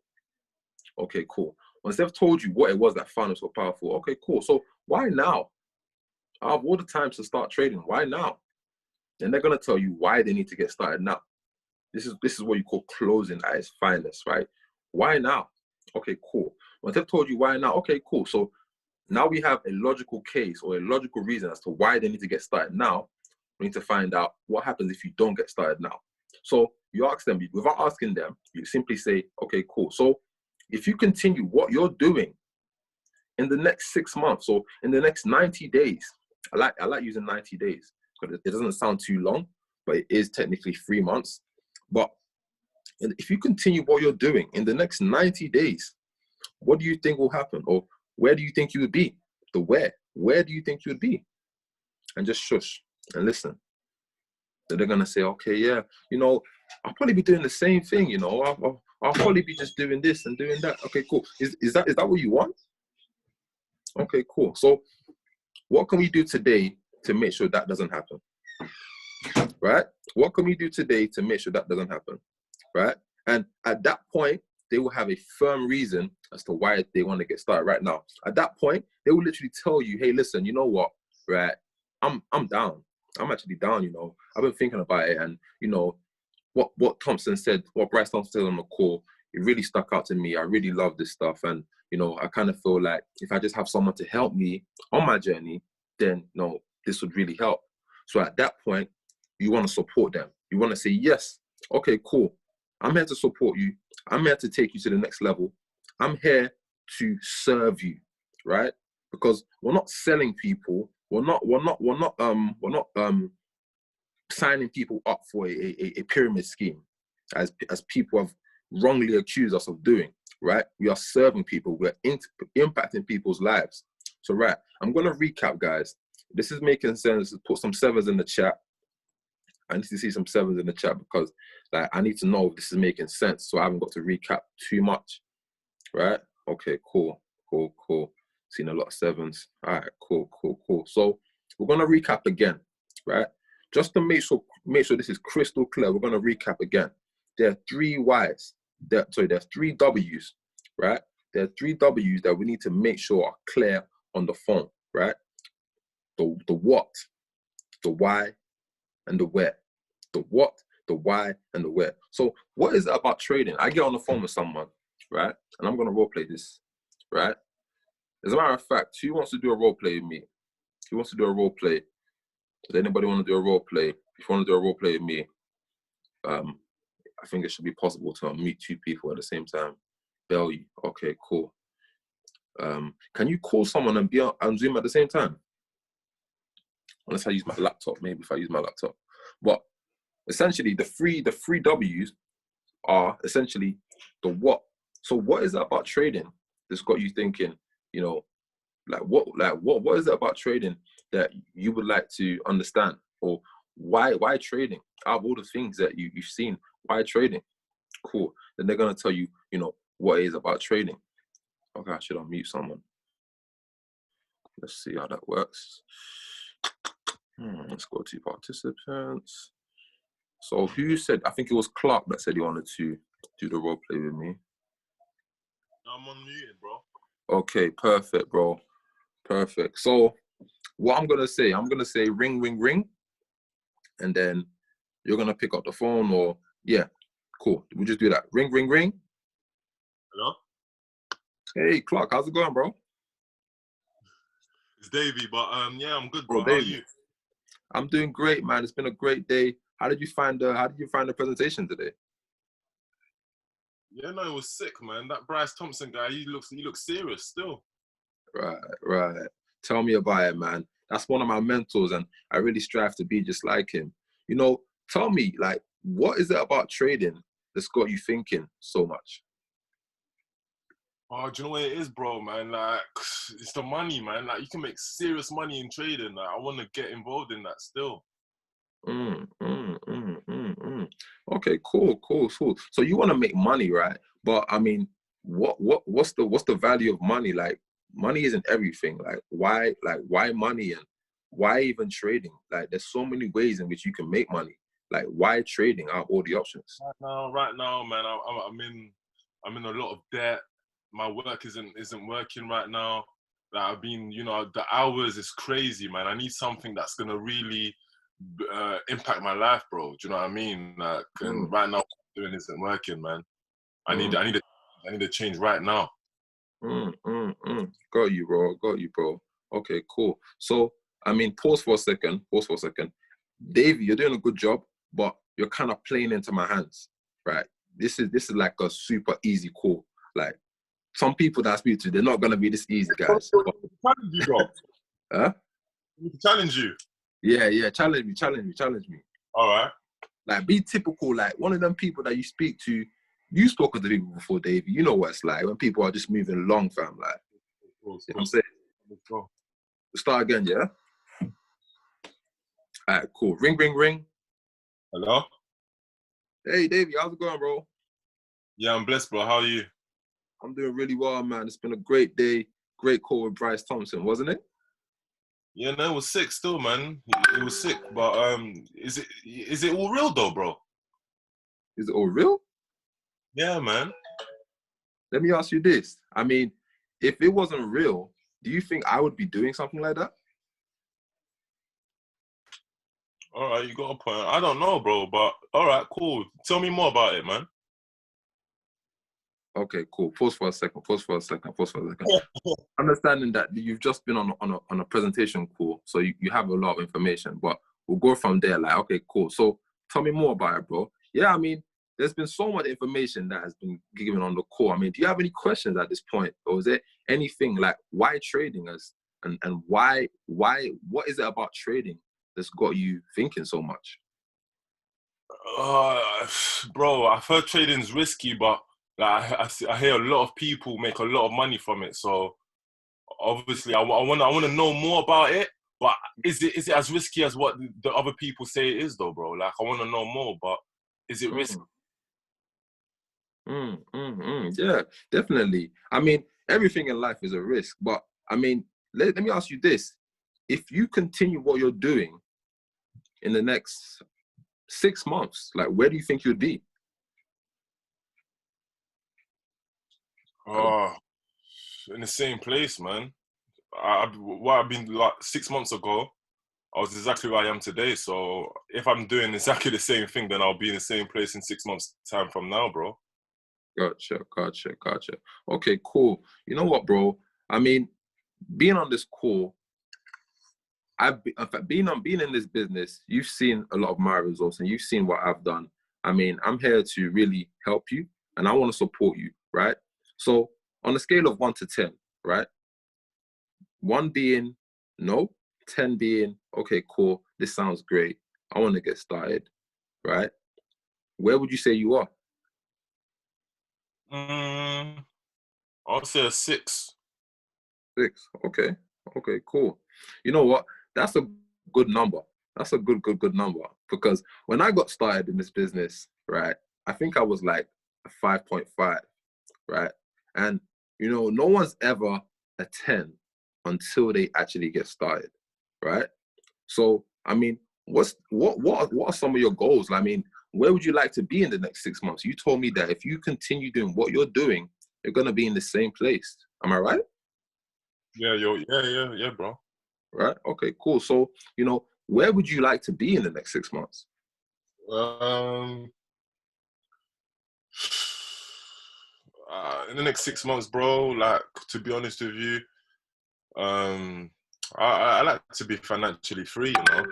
Okay, cool. Once they've told you what it was that found it so powerful, okay, cool. So why now? Out of all the times to start trading, why now? And they're going to tell you why they need to get started now. This is what you call closing at its finest, right? Why now? Okay, cool. Once they've told you why now, okay, cool. So now we have a logical case or a logical reason as to why they need to get started now. We need to find out what happens if you don't get started now. So you ask them, without asking them, you simply say, okay, cool. So if you continue what you're doing in the next 6 months or in the next 90 days, I like using 90 days because it doesn't sound too long, but it is technically 3 months. But if you continue what you're doing in the next 90 days, what do you think will happen? Or where do you think you would be? The where. Where do you think you would be? And just shush and listen. Then they're going to say, okay, yeah, I'll probably be doing the same thing, I'll probably be just doing this and doing that. Okay, cool. Is that what you want? Okay, cool. So what can we do today to make sure that doesn't happen? Right? What can we do today to make sure that doesn't happen? Right? And at that point, they will have a firm reason as to why they want to get started right now. At that point, they will literally tell you, hey, listen, you know what? Right? I'm down. I'm actually down, I've been thinking about it, and what Thompson said, what Bryce Thompson said on the call, it really stuck out to me. I really love this stuff, and I kind of feel like if I just have someone to help me on my journey, then this would really help. So at that point, you want to support them. You want to say, yes, okay, cool. I'm here to support you. I'm here to take you to the next level. I'm here to serve you, right? Because we're not selling people. We're not signing people up for a pyramid scheme, as people have wrongly accused us of doing, right? We are serving people. We're impacting people's lives. So, right, I'm going to recap, guys. This is making sense. Put some sevens in the chat. I need to see some sevens in the chat because like I need to know if this is making sense. So I haven't got to recap too much, right? Okay, cool. Seen a lot of sevens. All right, cool. So we're gonna recap again, right? Just to make sure this is crystal clear, we're gonna recap again. There are 3 Y's. There's 3 W's, right? There are 3 W's that we need to make sure are clear on the phone, right? The what, the why, and the where. The what, the why, and the where. So what is it about trading? I get on the phone with someone, right? And I'm gonna role play this, right? As a matter of fact, who wants to do a role play with me? Who wants to do a role play? Does anybody want to do a role play? If you want to do a role play with me, I think it should be possible to meet 2 people at the same time. Belly, okay, cool. Can you call someone and be on Zoom at the same time? Unless I use my laptop, maybe if I use my laptop. But essentially, the three W's are essentially the what. So what is it about trading that's got you thinking, you know, what is it about trading that you would like to understand? Or why trading? Out of all the things that you've seen, why trading? Cool. Then they're gonna tell you, you know, what it is about trading. Okay, I should unmute someone. Let's see how that works. Let's go to participants. So who said, I think it was Clark that said he wanted to do the role play with me. I'm unmuted, bro. Okay, perfect, bro. Perfect. So what I'm gonna say ring, ring, ring. And then you're gonna pick up the phone or yeah, cool. We'll just do that. Ring, ring, ring. Hello? Hey Clark, how's it going, bro? It's Davey, but yeah, I'm good, bro. Bro, How are Davey. you? I'm doing great, man. It's been a great day. How did you find the presentation today? Yeah, no, it was sick, man. That Bryce Thompson guy, he looks serious still. Right. Tell me about it, man. That's one of my mentors, and I really strive to be just like him. You know, tell me, like, what is it about trading that's got you thinking so much? Oh, do you know what it is, bro, man? Like, it's the money, man. Like, you can make serious money in trading. Like, I want to get involved in that still. Okay, cool. So you want to make money, right? But I mean, what's the value of money? Like, money isn't everything. Like, why money and why even trading? Like, there's so many ways in which you can make money. Like, why trading out of all the options? Right now, man, I'm in a lot of debt. My work isn't working right now. Like, I've been, you know, the hours is crazy, man. I need something that's gonna really impact my life, bro. Do you know what I mean? Like, and right now, what I'm doing isn't working, man. I need a change right now. Got you, bro. Okay, cool. So, I mean, pause for a second. Davey, you're doing a good job, but you're kind of playing into my hands, right? This is like a super easy call. Like, some people that I speak to, they're not gonna be this easy, guys. Challenge you, bro. Huh? Challenge you. Yeah. Challenge me. All right. Like, be typical. Like, one of them people that you speak to. You've spoken to people before, Davey. You know what it's like when people are just moving along, fam. Like, you know what I'm saying? Let's go. Start again, yeah? All right, cool. Ring, ring, ring. Hello? Hey, Davey, how's it going, bro? Yeah, I'm blessed, bro. How are you? I'm doing really well, man. It's been a great day. Great call with Bryce Thompson, wasn't it? Yeah, no, it was sick still, man. It was sick, but is it all real though, bro? Is it all real? Yeah, man. Let me ask you this. I mean, if it wasn't real, do you think I would be doing something like that? All right, you got a point. I don't know, bro, but all right, cool. Tell me more about it, man. Okay, cool. Pause for a second. Understanding that you've just been on a presentation call, so you have a lot of information, but we'll go from there. Like, okay, cool. So tell me more about it, bro. Yeah, I mean, there's been so much information that has been given on the call. I mean, do you have any questions at this point? Or is there anything like why trading us and why what is it about trading that's got you thinking so much? Bro, I've heard trading's risky, but like, I hear a lot of people make a lot of money from it. So obviously, I want to know more about it. But is it as risky as what the other people say it is, though, bro? Like, I want to know more, but is it risky? Yeah, definitely. I mean, everything in life is a risk, but I mean, let me ask you this. If you continue what you're doing in the next 6 months, like, where do you think you'd be? Oh, in the same place, man. What I've been like 6 months ago, I was exactly where I am today. So if I'm doing exactly the same thing, then I'll be in the same place in 6 months' time from now, bro. Gotcha. Okay, cool. You know what, bro? I mean, being on this call, in fact, being in this business, you've seen a lot of my results and you've seen what I've done. I mean, I'm here to really help you and I want to support you, right? So on a scale of 1 to 10, right? 1 being no, 10 being, okay, cool, this sounds great, I want to get started, right? Where would you say you are? I'll say a 6. 6, okay, cool. You know what? That's a good number. That's a good number. Because when I got started in this business, right, I think I was like a 5.5, right? And, you know, no one's ever a 10 until they actually get started, right? So, I mean, what are some of your goals? I mean, where would you like to be in the next 6 months? You told me that if you continue doing what you're doing, you're gonna be in the same place. Am I right? Yeah, bro. Right. Okay. Cool. So, you know, where would you like to be in the next 6 months? In the next 6 months, bro. Like, to be honest with you, I like to be financially free. You know,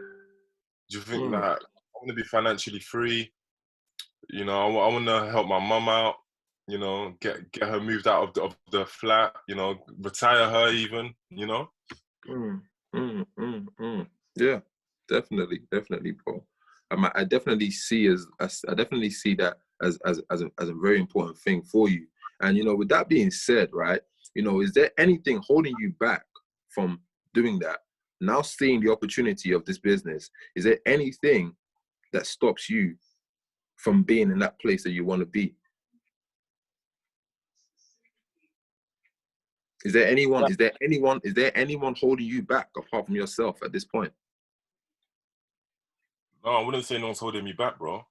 do you think that I want to be financially free? You know, I want to help my mum out. You know, get her moved out of the flat. You know, retire her even. You know. Yeah, definitely, bro. I definitely see that as a very important thing for you. And you know, with that being said, right, you know, is there anything holding you back from doing that? Now seeing the opportunity of this business, is there anything that stops you from being in that place that you want to be? Is there anyone holding you back apart from yourself at this point? No, I wouldn't say no one's holding me back, bro.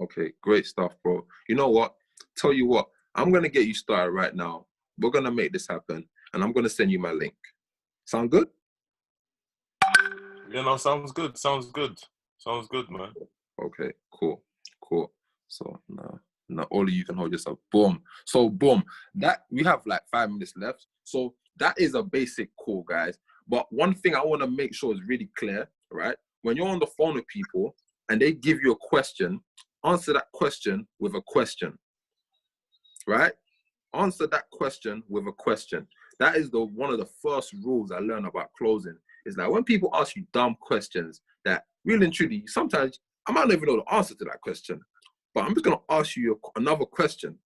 Okay, great stuff, bro. You know what? Tell you what, I'm gonna get you started right now. We're gonna make this happen, and I'm gonna send you my link. Sound good? Yeah, no, sounds good. Sounds good, man. Okay, cool. So now all of you can hold yourself. Boom. So boom. That we have like 5 minutes left. So that is a basic call, guys. But one thing I want to make sure is really clear, right? When you're on the phone with people and they give you a question, answer that question with a question, right? Answer that question with a question. That is one of the first rules I learned about closing. Is that when people ask you dumb questions that really and truly, sometimes I might not even know the answer to that question, but I'm just gonna ask you another question,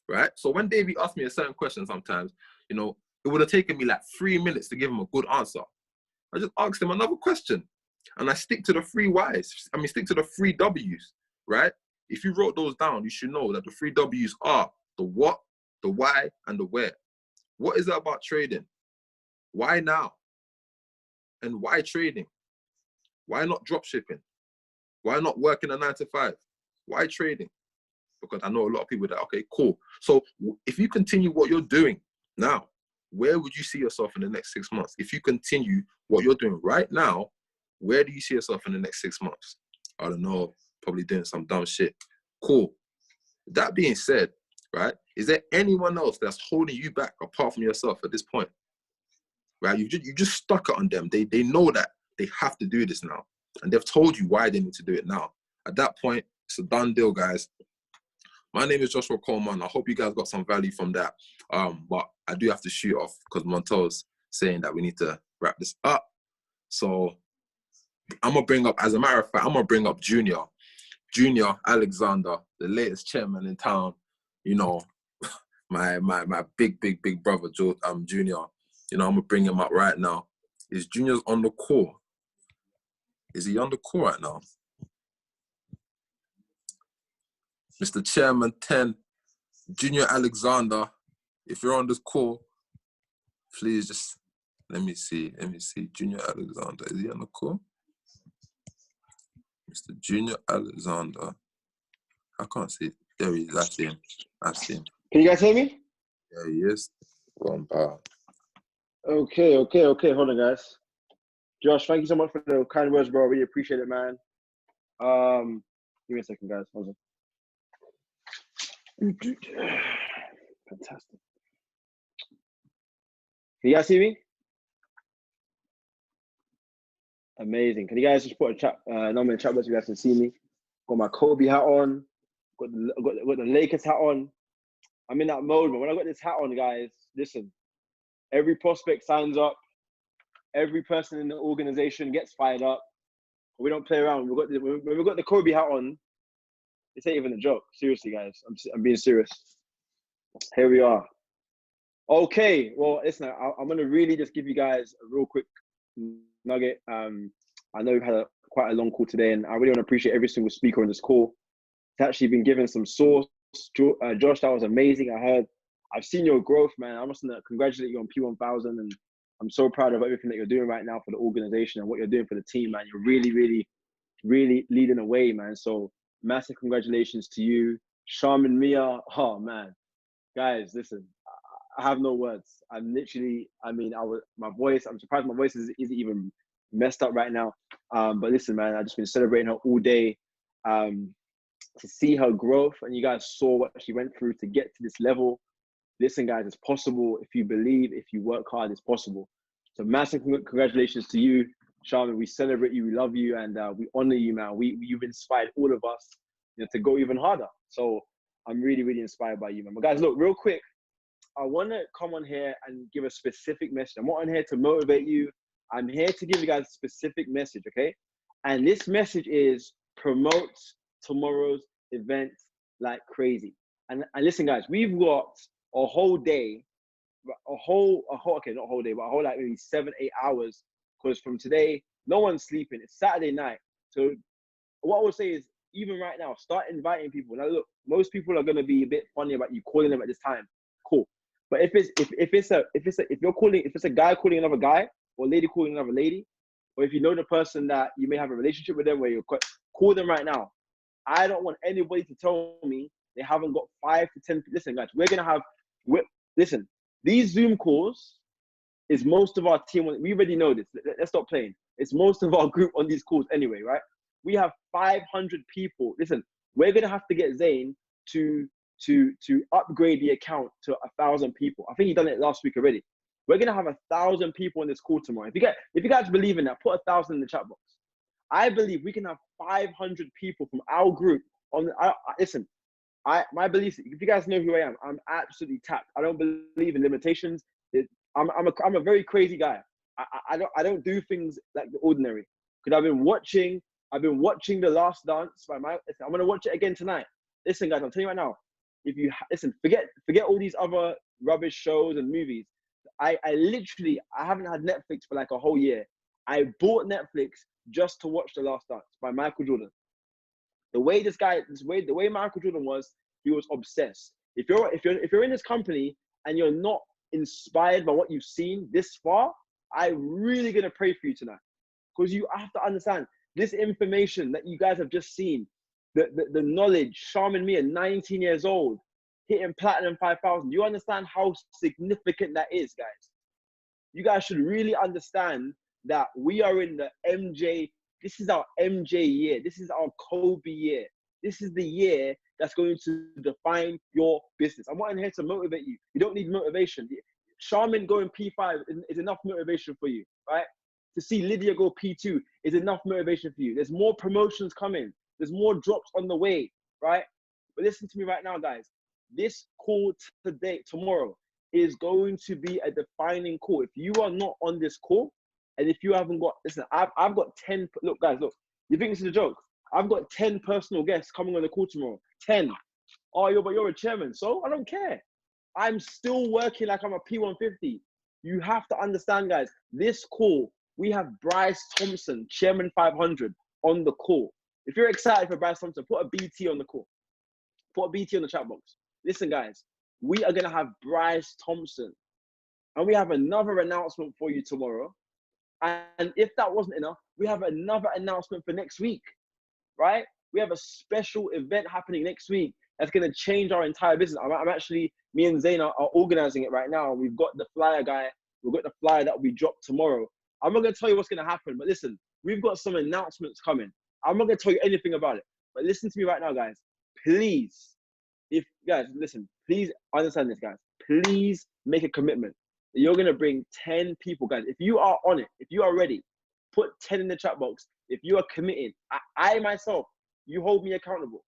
right? So when Davey asked me a certain question sometimes, you know, it would have taken me like 3 minutes to give him a good answer. I just asked him another question. And I stick to the 3 Ys. I mean, stick to the 3 Ws, right? If you wrote those down, you should know that the 3 Ws are the what, the why, and the where. What is it about trading? Why now? And why trading? Why not drop shipping? Why not working a 9 to 5? Why trading? Because I know a lot of people that, okay, cool. So if you continue what you're doing now, where would you see yourself in the next 6 months? If you continue what you're doing right now, where do you see yourself in the next 6 months? I don't know, probably doing some dumb shit. Cool. That being said, right, is there anyone else that's holding you back apart from yourself at this point? Right, you just stuck it on them. They know that they have to do this now. And they've told you why they need to do it now. At that point, it's a done deal, guys. My name is Joshua Coleman. I hope you guys got some value from that. But I do have to shoot off because Montel's saying that we need to wrap this up. So I'm going to bring up, as a matter of fact, I'm going to bring up Junior Alexander, the latest chairman in town. You know, my big brother, Junior. You know, I'm going to bring him up right now. Is Junior's on the call? Is he on the call right now? Mr. Chairman 10, Junior Alexander, if you're on this call, please just, let me see. Junior Alexander, is he on the call? Mr. Junior Alexander. I can't see it. There he is. I see him. Can you guys hear me? Yeah, he is. Go on, pal. Okay. Hold on, guys. Josh, thank you so much for the kind words, bro. I really appreciate it, man. Give me a second, guys. Hold on. Fantastic. Can you guys see me? Amazing. Can you guys just put a chat number in the chat box so you guys can see me? Got my Kobe hat on. Got the Lakers hat on. I'm in that mode, man. When I got this hat on, guys, listen. Every prospect signs up. Every person in the organization gets fired up. We don't play around. When we got the Kobe hat on, this ain't even a joke. Seriously, guys. I'm being serious. Here we are. Okay. Well, listen, I'm going to really just give you guys a real quick nugget. I know we've had quite a long call today, and I really want to appreciate every single speaker on this call. It's actually been given some source. Josh, that was amazing. I've seen your growth, man. I must congratulate you on P1000, and I'm so proud of everything that you're doing right now for the organization and what you're doing for the team, man. You're really, really, really leading the way, man. So massive congratulations to you. Charmin Mia, oh, man. Guys, listen, I have no words. I'm surprised my voice isn't even messed up right now. But listen, man, I've just been celebrating her all day. To see her growth, and you guys saw what she went through to get to this level. Listen, guys, it's possible. If you believe, if you work hard, it's possible. So massive congratulations to you, Charmin. We celebrate you, we love you, and we honor you, man. You've inspired all of us, to go even harder. So I'm really, really inspired by you, man. But guys, look, real quick, I want to come on here and give a specific message. I'm not on here to motivate you. I'm here to give you guys a specific message, okay? And this message is promote tomorrow's event like crazy. And listen, guys, we've got a whole day, okay, not a whole day, but a whole like maybe 7-8 hours, because from today, no one's sleeping. It's Saturday night. So what I would say is, even right now, start inviting people. Now look, most people are going to be a bit funny about you calling them at this time. Cool. But if it's a guy calling another guy, or a lady calling another lady, or if you know the person that you may have a relationship with them where you're call them right now. I don't want anybody to tell me they haven't got 5 to 10. Listen, guys, listen, these Zoom calls is most of our team. We already know this. Let's stop playing. It's most of our group on these calls anyway, right? We have 500 people. Listen, we're going to have to get Zayn to upgrade the account to 1,000 people. I think he done it last week already. We're going to have 1,000 people in this call tomorrow. If you guys believe in that, put 1,000 in the chat box. I believe we can have 500 people from our group on. Listen, my belief. If you guys know who I am, I'm absolutely tapped. I don't believe in limitations. I'm a very crazy guy. I don't do things like the ordinary. Because I've been watching The Last Dance by Mike. I'm gonna watch it again tonight. Listen, guys, I'm telling you right now. If you listen, forget all these other rubbish shows and movies. I haven't had Netflix for like a whole year. I bought Netflix just to watch The Last Dance by Michael Jordan. The way Michael Jordan was, he was obsessed. If you're in this company and you're not inspired by what you've seen this far, I'm really gonna pray for you tonight, because you have to understand this information that you guys have just seen, the knowledge. Charmin Mia, 19 years old, hitting platinum 5,000. You understand how significant that is, guys? You guys should really understand that we are in the MJ. This is our MJ year. This is our Kobe year. This is the year that's going to define your business. I'm not here to motivate you. You don't need motivation. Charmin going P5 is enough motivation for you, right? To see Lydia go P2 is enough motivation for you. There's more promotions coming. There's more drops on the way, right? But listen to me right now, guys. This call tomorrow is going to be a defining call. If you are not on this call, and if you haven't got, listen, I've got 10, look, guys, look, you think this is a joke? I've got 10 personal guests coming on the call tomorrow. 10. Oh, but you're a chairman, so I don't care. I'm still working like I'm a P150. You have to understand, guys, this call We have Bryce Thompson, Chairman 500, on the call. If you're excited for Bryce Thompson, put a BT on the call. Put a BT on the chat box. Listen, guys, we are going to have Bryce Thompson. And we have another announcement for you tomorrow. And if that wasn't enough, we have another announcement for next week, right? We have a special event happening next week that's going to change our entire business. I'm actually, me and Zayn are organizing it right now. We've got the flyer guy. We've got the flyer that will be dropped tomorrow. I'm not going to tell you what's going to happen, but listen, we've got some announcements coming. I'm not going to tell you anything about it, but listen to me right now, guys. Please, please understand this, guys. Please make a commitment. You're going to bring 10 people, guys. If you are on it, if you are ready, put 10 in the chat box. If you are committed, I myself, you hold me accountable.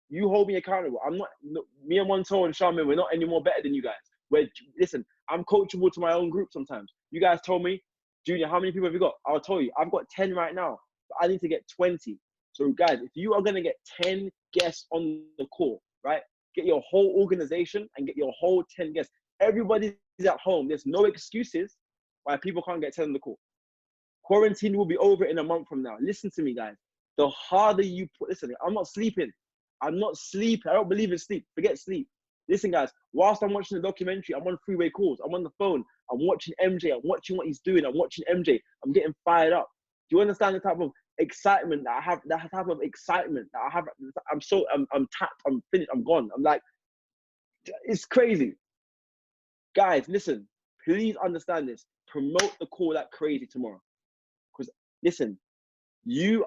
You hold me accountable. I'm not, me and Monto and Charmin, we're not any more better than you guys. Listen, I'm coachable to my own group sometimes. You guys told me, Junior, how many people have you got? I'll tell you, I've got 10 right now, but I need to get 20. So guys, if you are going to get 10 guests on the call, right? Get your whole organization and get your whole 10 guests. Everybody's at home. There's no excuses why people can't get 10 on the call. Quarantine will be over in a month from now. Listen to me, guys. The harder you put, listen, I'm not sleeping. I'm not sleeping. I don't believe in sleep. Forget sleep. Listen, guys, whilst I'm watching the documentary, I'm on freeway calls. I'm on the phone. I'm watching MJ. I'm watching what he's doing. I'm watching MJ. I'm getting fired up. Do you understand the type of excitement that I have? That type of excitement that I have. I'm tapped. I'm finished. I'm gone. I'm like, it's crazy. Guys, listen, please understand this. Promote the call like crazy tomorrow. Because listen, you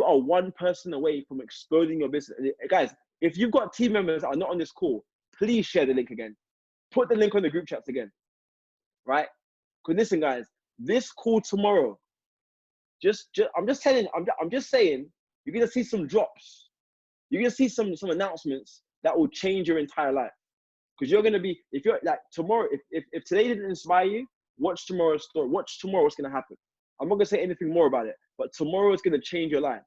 are one person away from exploding your business. Guys, if you've got team members that are not on this call, please share the link again. Put the link on the group chats again, right? Because listen, guys, this call tomorrow, I'm just saying, you're gonna see some drops. You're gonna see some announcements that will change your entire life. Because you're gonna be, if you're like tomorrow, if today didn't inspire you, watch tomorrow's story. Watch tomorrow what's gonna happen. I'm not gonna say anything more about it, but tomorrow is gonna change your life.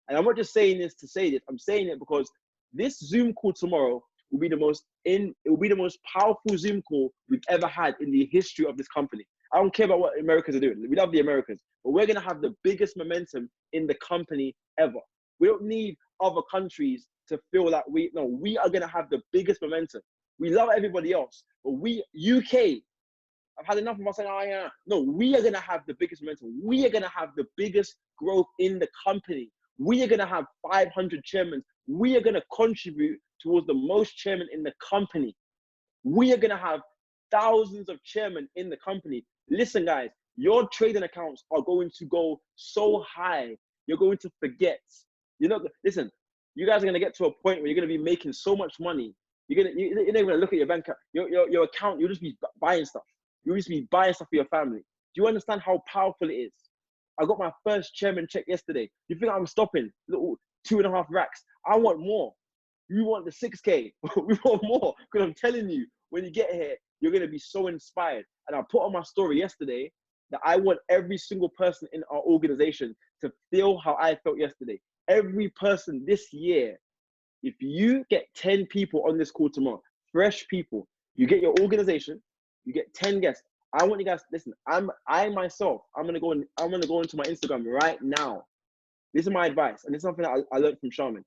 And I'm not just saying this to say this. I'm saying it because this Zoom call tomorrow will be the most powerful Zoom call we've ever had in the history of this company. I don't care about what Americans are doing. We love the Americans, but we're gonna have the biggest momentum in the company ever. We don't need other countries to feel like we are gonna have the biggest momentum. We love everybody else, but UK, I've had enough of us saying, oh yeah. No, we are gonna have the biggest momentum. We are gonna have the biggest growth in the company. We are gonna have 500 chairmen. We are gonna contribute towards the most chairmen in the company. We are gonna have thousands of chairmen in the company. Listen, guys, your trading accounts are going to go so high. You're going to forget. Listen, you guys are gonna get to a point where you're gonna be making so much money. You're not even gonna look at your bank account. Your account, you'll just be buying stuff. You'll just be buying stuff for your family. Do you understand how powerful it is? I got my first chairman check yesterday. You think I'm stopping? Little 2.5 racks. I want more. You want the 6K. We want more. Because I'm telling you, when you get here, you're gonna be so inspired. And I put on my story yesterday that I want every single person in our organization to feel how I felt yesterday. Every person this year. If you get 10 people on this call tomorrow, fresh people, you get your organization, you get 10 guests. I want you guys, listen, I'm gonna go into my Instagram right now. This is my advice, and this is something that I learned from Charmin.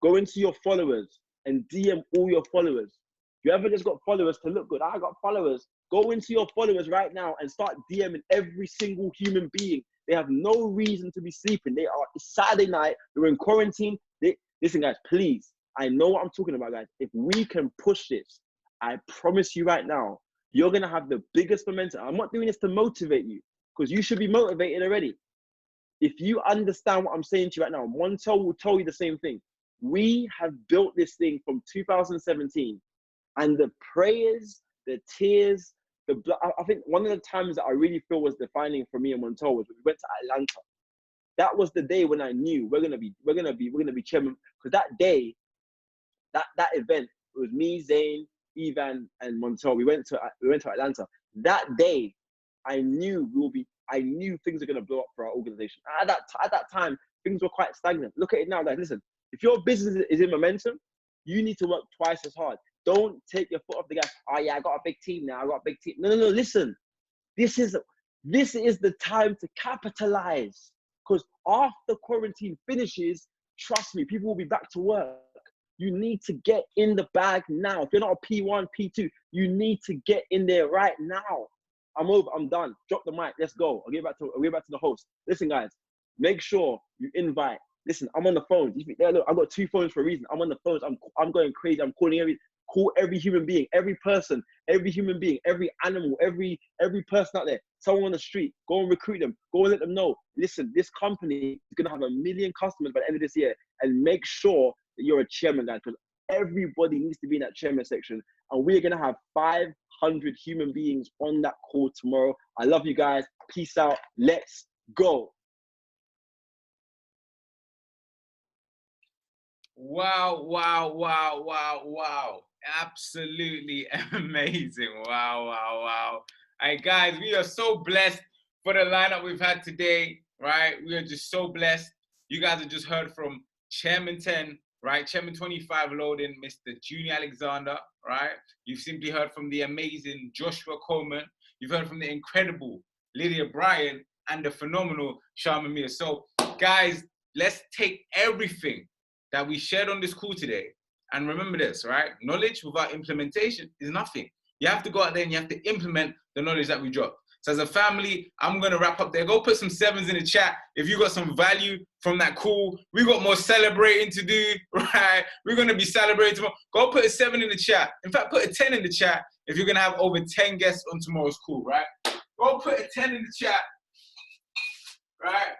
Go into your followers and DM all your followers. You ever just got followers to look good? I got followers. Go into your followers right now and start DMing every single human being. They have no reason to be sleeping. It's Saturday night, they're in quarantine. Listen, guys, please. I know what I'm talking about, guys. If we can push this, I promise you right now, you're going to have the biggest momentum. I'm not doing this to motivate you because you should be motivated already. If you understand what I'm saying to you right now, Montel will tell you the same thing. We have built this thing from 2017 and the prayers, the tears, the blood. I think one of the times that I really feel was defining for me and Montel was when we went to Atlanta. That was the day when I knew we're gonna be chairman. Because that day, that event, it was me, Zayn, Ivan, and Montel. We went to Atlanta. That day, I knew things are gonna blow up for our organization. At that time, things were quite stagnant. Look at it now, guys. Listen, if your business is in momentum, you need to work twice as hard. Don't take your foot off the gas. Oh yeah, I got a big team now. I got a big team. No. Listen, this is This is the time to capitalize, because after quarantine finishes, trust me, people will be back to work. You need to get in the bag now. If you're not a P1, P2, you need to get in there right now. I'm over, I'm done. Drop the mic, let's go. I'll get back to the host. Listen, guys, make sure you invite. Listen, I'm on the phone. Look, I've got 2 phones for a reason. I'm on the phones. I'm going crazy. I'm calling every human being, every person, every human being, every animal, every person out there, someone on the street. Go and recruit them. Go and let them know. Listen, this company is gonna have 1 million customers by the end of this year, and make sure that you're a chairman, guys, because everybody needs to be in that chairman section. And we're gonna have 500 human beings on that call tomorrow. I love you guys. Peace out. Let's go. Wow, wow, wow, wow, wow. Absolutely amazing. Wow, wow, wow. All right, guys, we are so blessed for the lineup we've had today, right? We are just so blessed. You guys have just heard from Chairman 10, right? Chairman 25 loading, Mr. Junior Alexander, right? You've simply heard from the amazing Joshua Coleman. You've heard from the incredible Lydia Bryan and the phenomenal Sharman Mia. So, guys, let's take everything that we shared on this call today, and remember this, right? Knowledge without implementation is nothing. You have to go out there and you have to implement the knowledge that we dropped. So as a family, I'm gonna wrap up there. Go put some 7s in the chat if you got some value from that call. We got more celebrating to do, right? We're gonna be celebrating tomorrow. Go put a 7 in the chat. In fact, put a 10 in the chat if you're gonna have over 10 guests on tomorrow's call, right? Go put a 10 in the chat, right?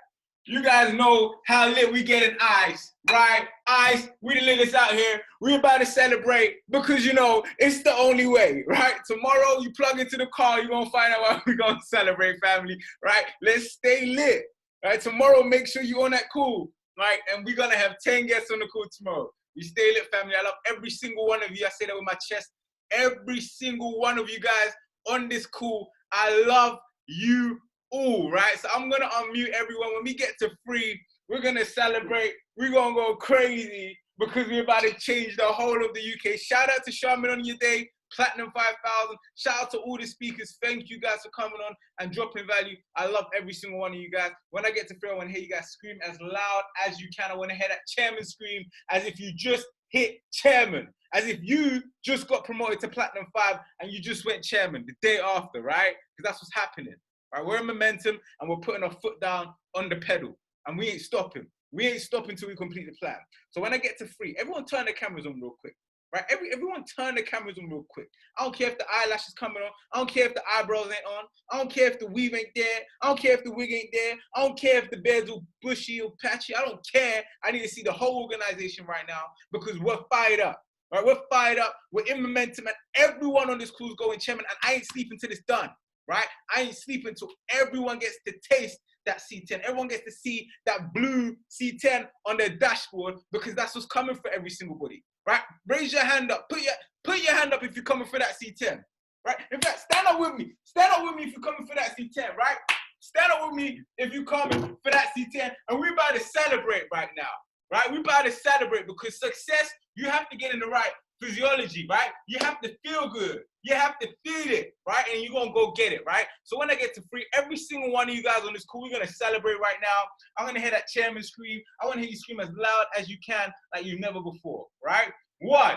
You guys know how lit we get in ICE, right? ICE, we the latest out here. We about to celebrate because, you know, it's the only way, right? Tomorrow, you plug into the car, you're going to find out why we're going to celebrate, family, right? Let's stay lit, right? Tomorrow, make sure you're on that call, right? And we're going to have 10 guests on the call tomorrow. You stay lit, family. I love every single one of you. I say that with my chest. Every single one of you guys on this call. I love you all, right? So I'm gonna unmute everyone. When we get to 3, we're gonna celebrate. We're gonna go crazy because we're about to change the whole of the UK. Shout out to Sharman on your day, Platinum 5000. Shout out to all the speakers. Thank you guys for coming on and dropping value. I love every single one of you guys. When I get to 3, I want to hear you guys scream as loud as you can. I want to hear that chairman scream as if you just hit chairman, as if you just got promoted to Platinum 5 and you just went chairman the day after, right? Because that's what's happening. Right, we're in momentum and we're putting our foot down on the pedal and we ain't stopping. We ain't stopping till we complete the plan. So when I get to 3, everyone turn their cameras on real quick, right? Everyone turn their cameras on real quick. I don't care if the eyelash is coming on. I don't care if the eyebrows ain't on. I don't care if the weave ain't there. I don't care if the wig ain't there. I don't care if the beard's all bushy or patchy. I don't care. I need to see the whole organization right now because we're fired up. Right? We're fired up. We're in momentum and everyone on this crew is going chairman and I ain't sleeping till it's done. Right? I ain't sleeping until everyone gets to taste that C10. Everyone gets to see that blue C10 on their dashboard because that's what's coming for every single body. Right? Raise your hand up. Put your hand up if you're coming for that C10. Right? In fact, stand up with me. Stand up with me if you're coming for that C10. Right? Stand up with me if you're coming for that C10. And we're about to celebrate right now. Right? We're about to celebrate because success, you have to get in the right physiology, right? You have to feel good. You have to feel it, right? And you're going to go get it, right? So when I get to 3, every single one of you guys on this call, we're going to celebrate right now. I'm going to hear that chairman scream. I want to hear you scream as loud as you can, like you've never before, right? 1,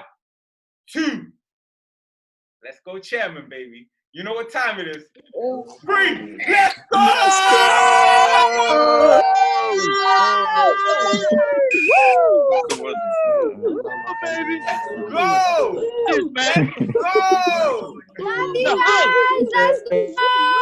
2. Let's go chairman, baby. You know what time it is. 3, let's go! Let's go! baby. Go! Man. Go! Love you guys. Let's go.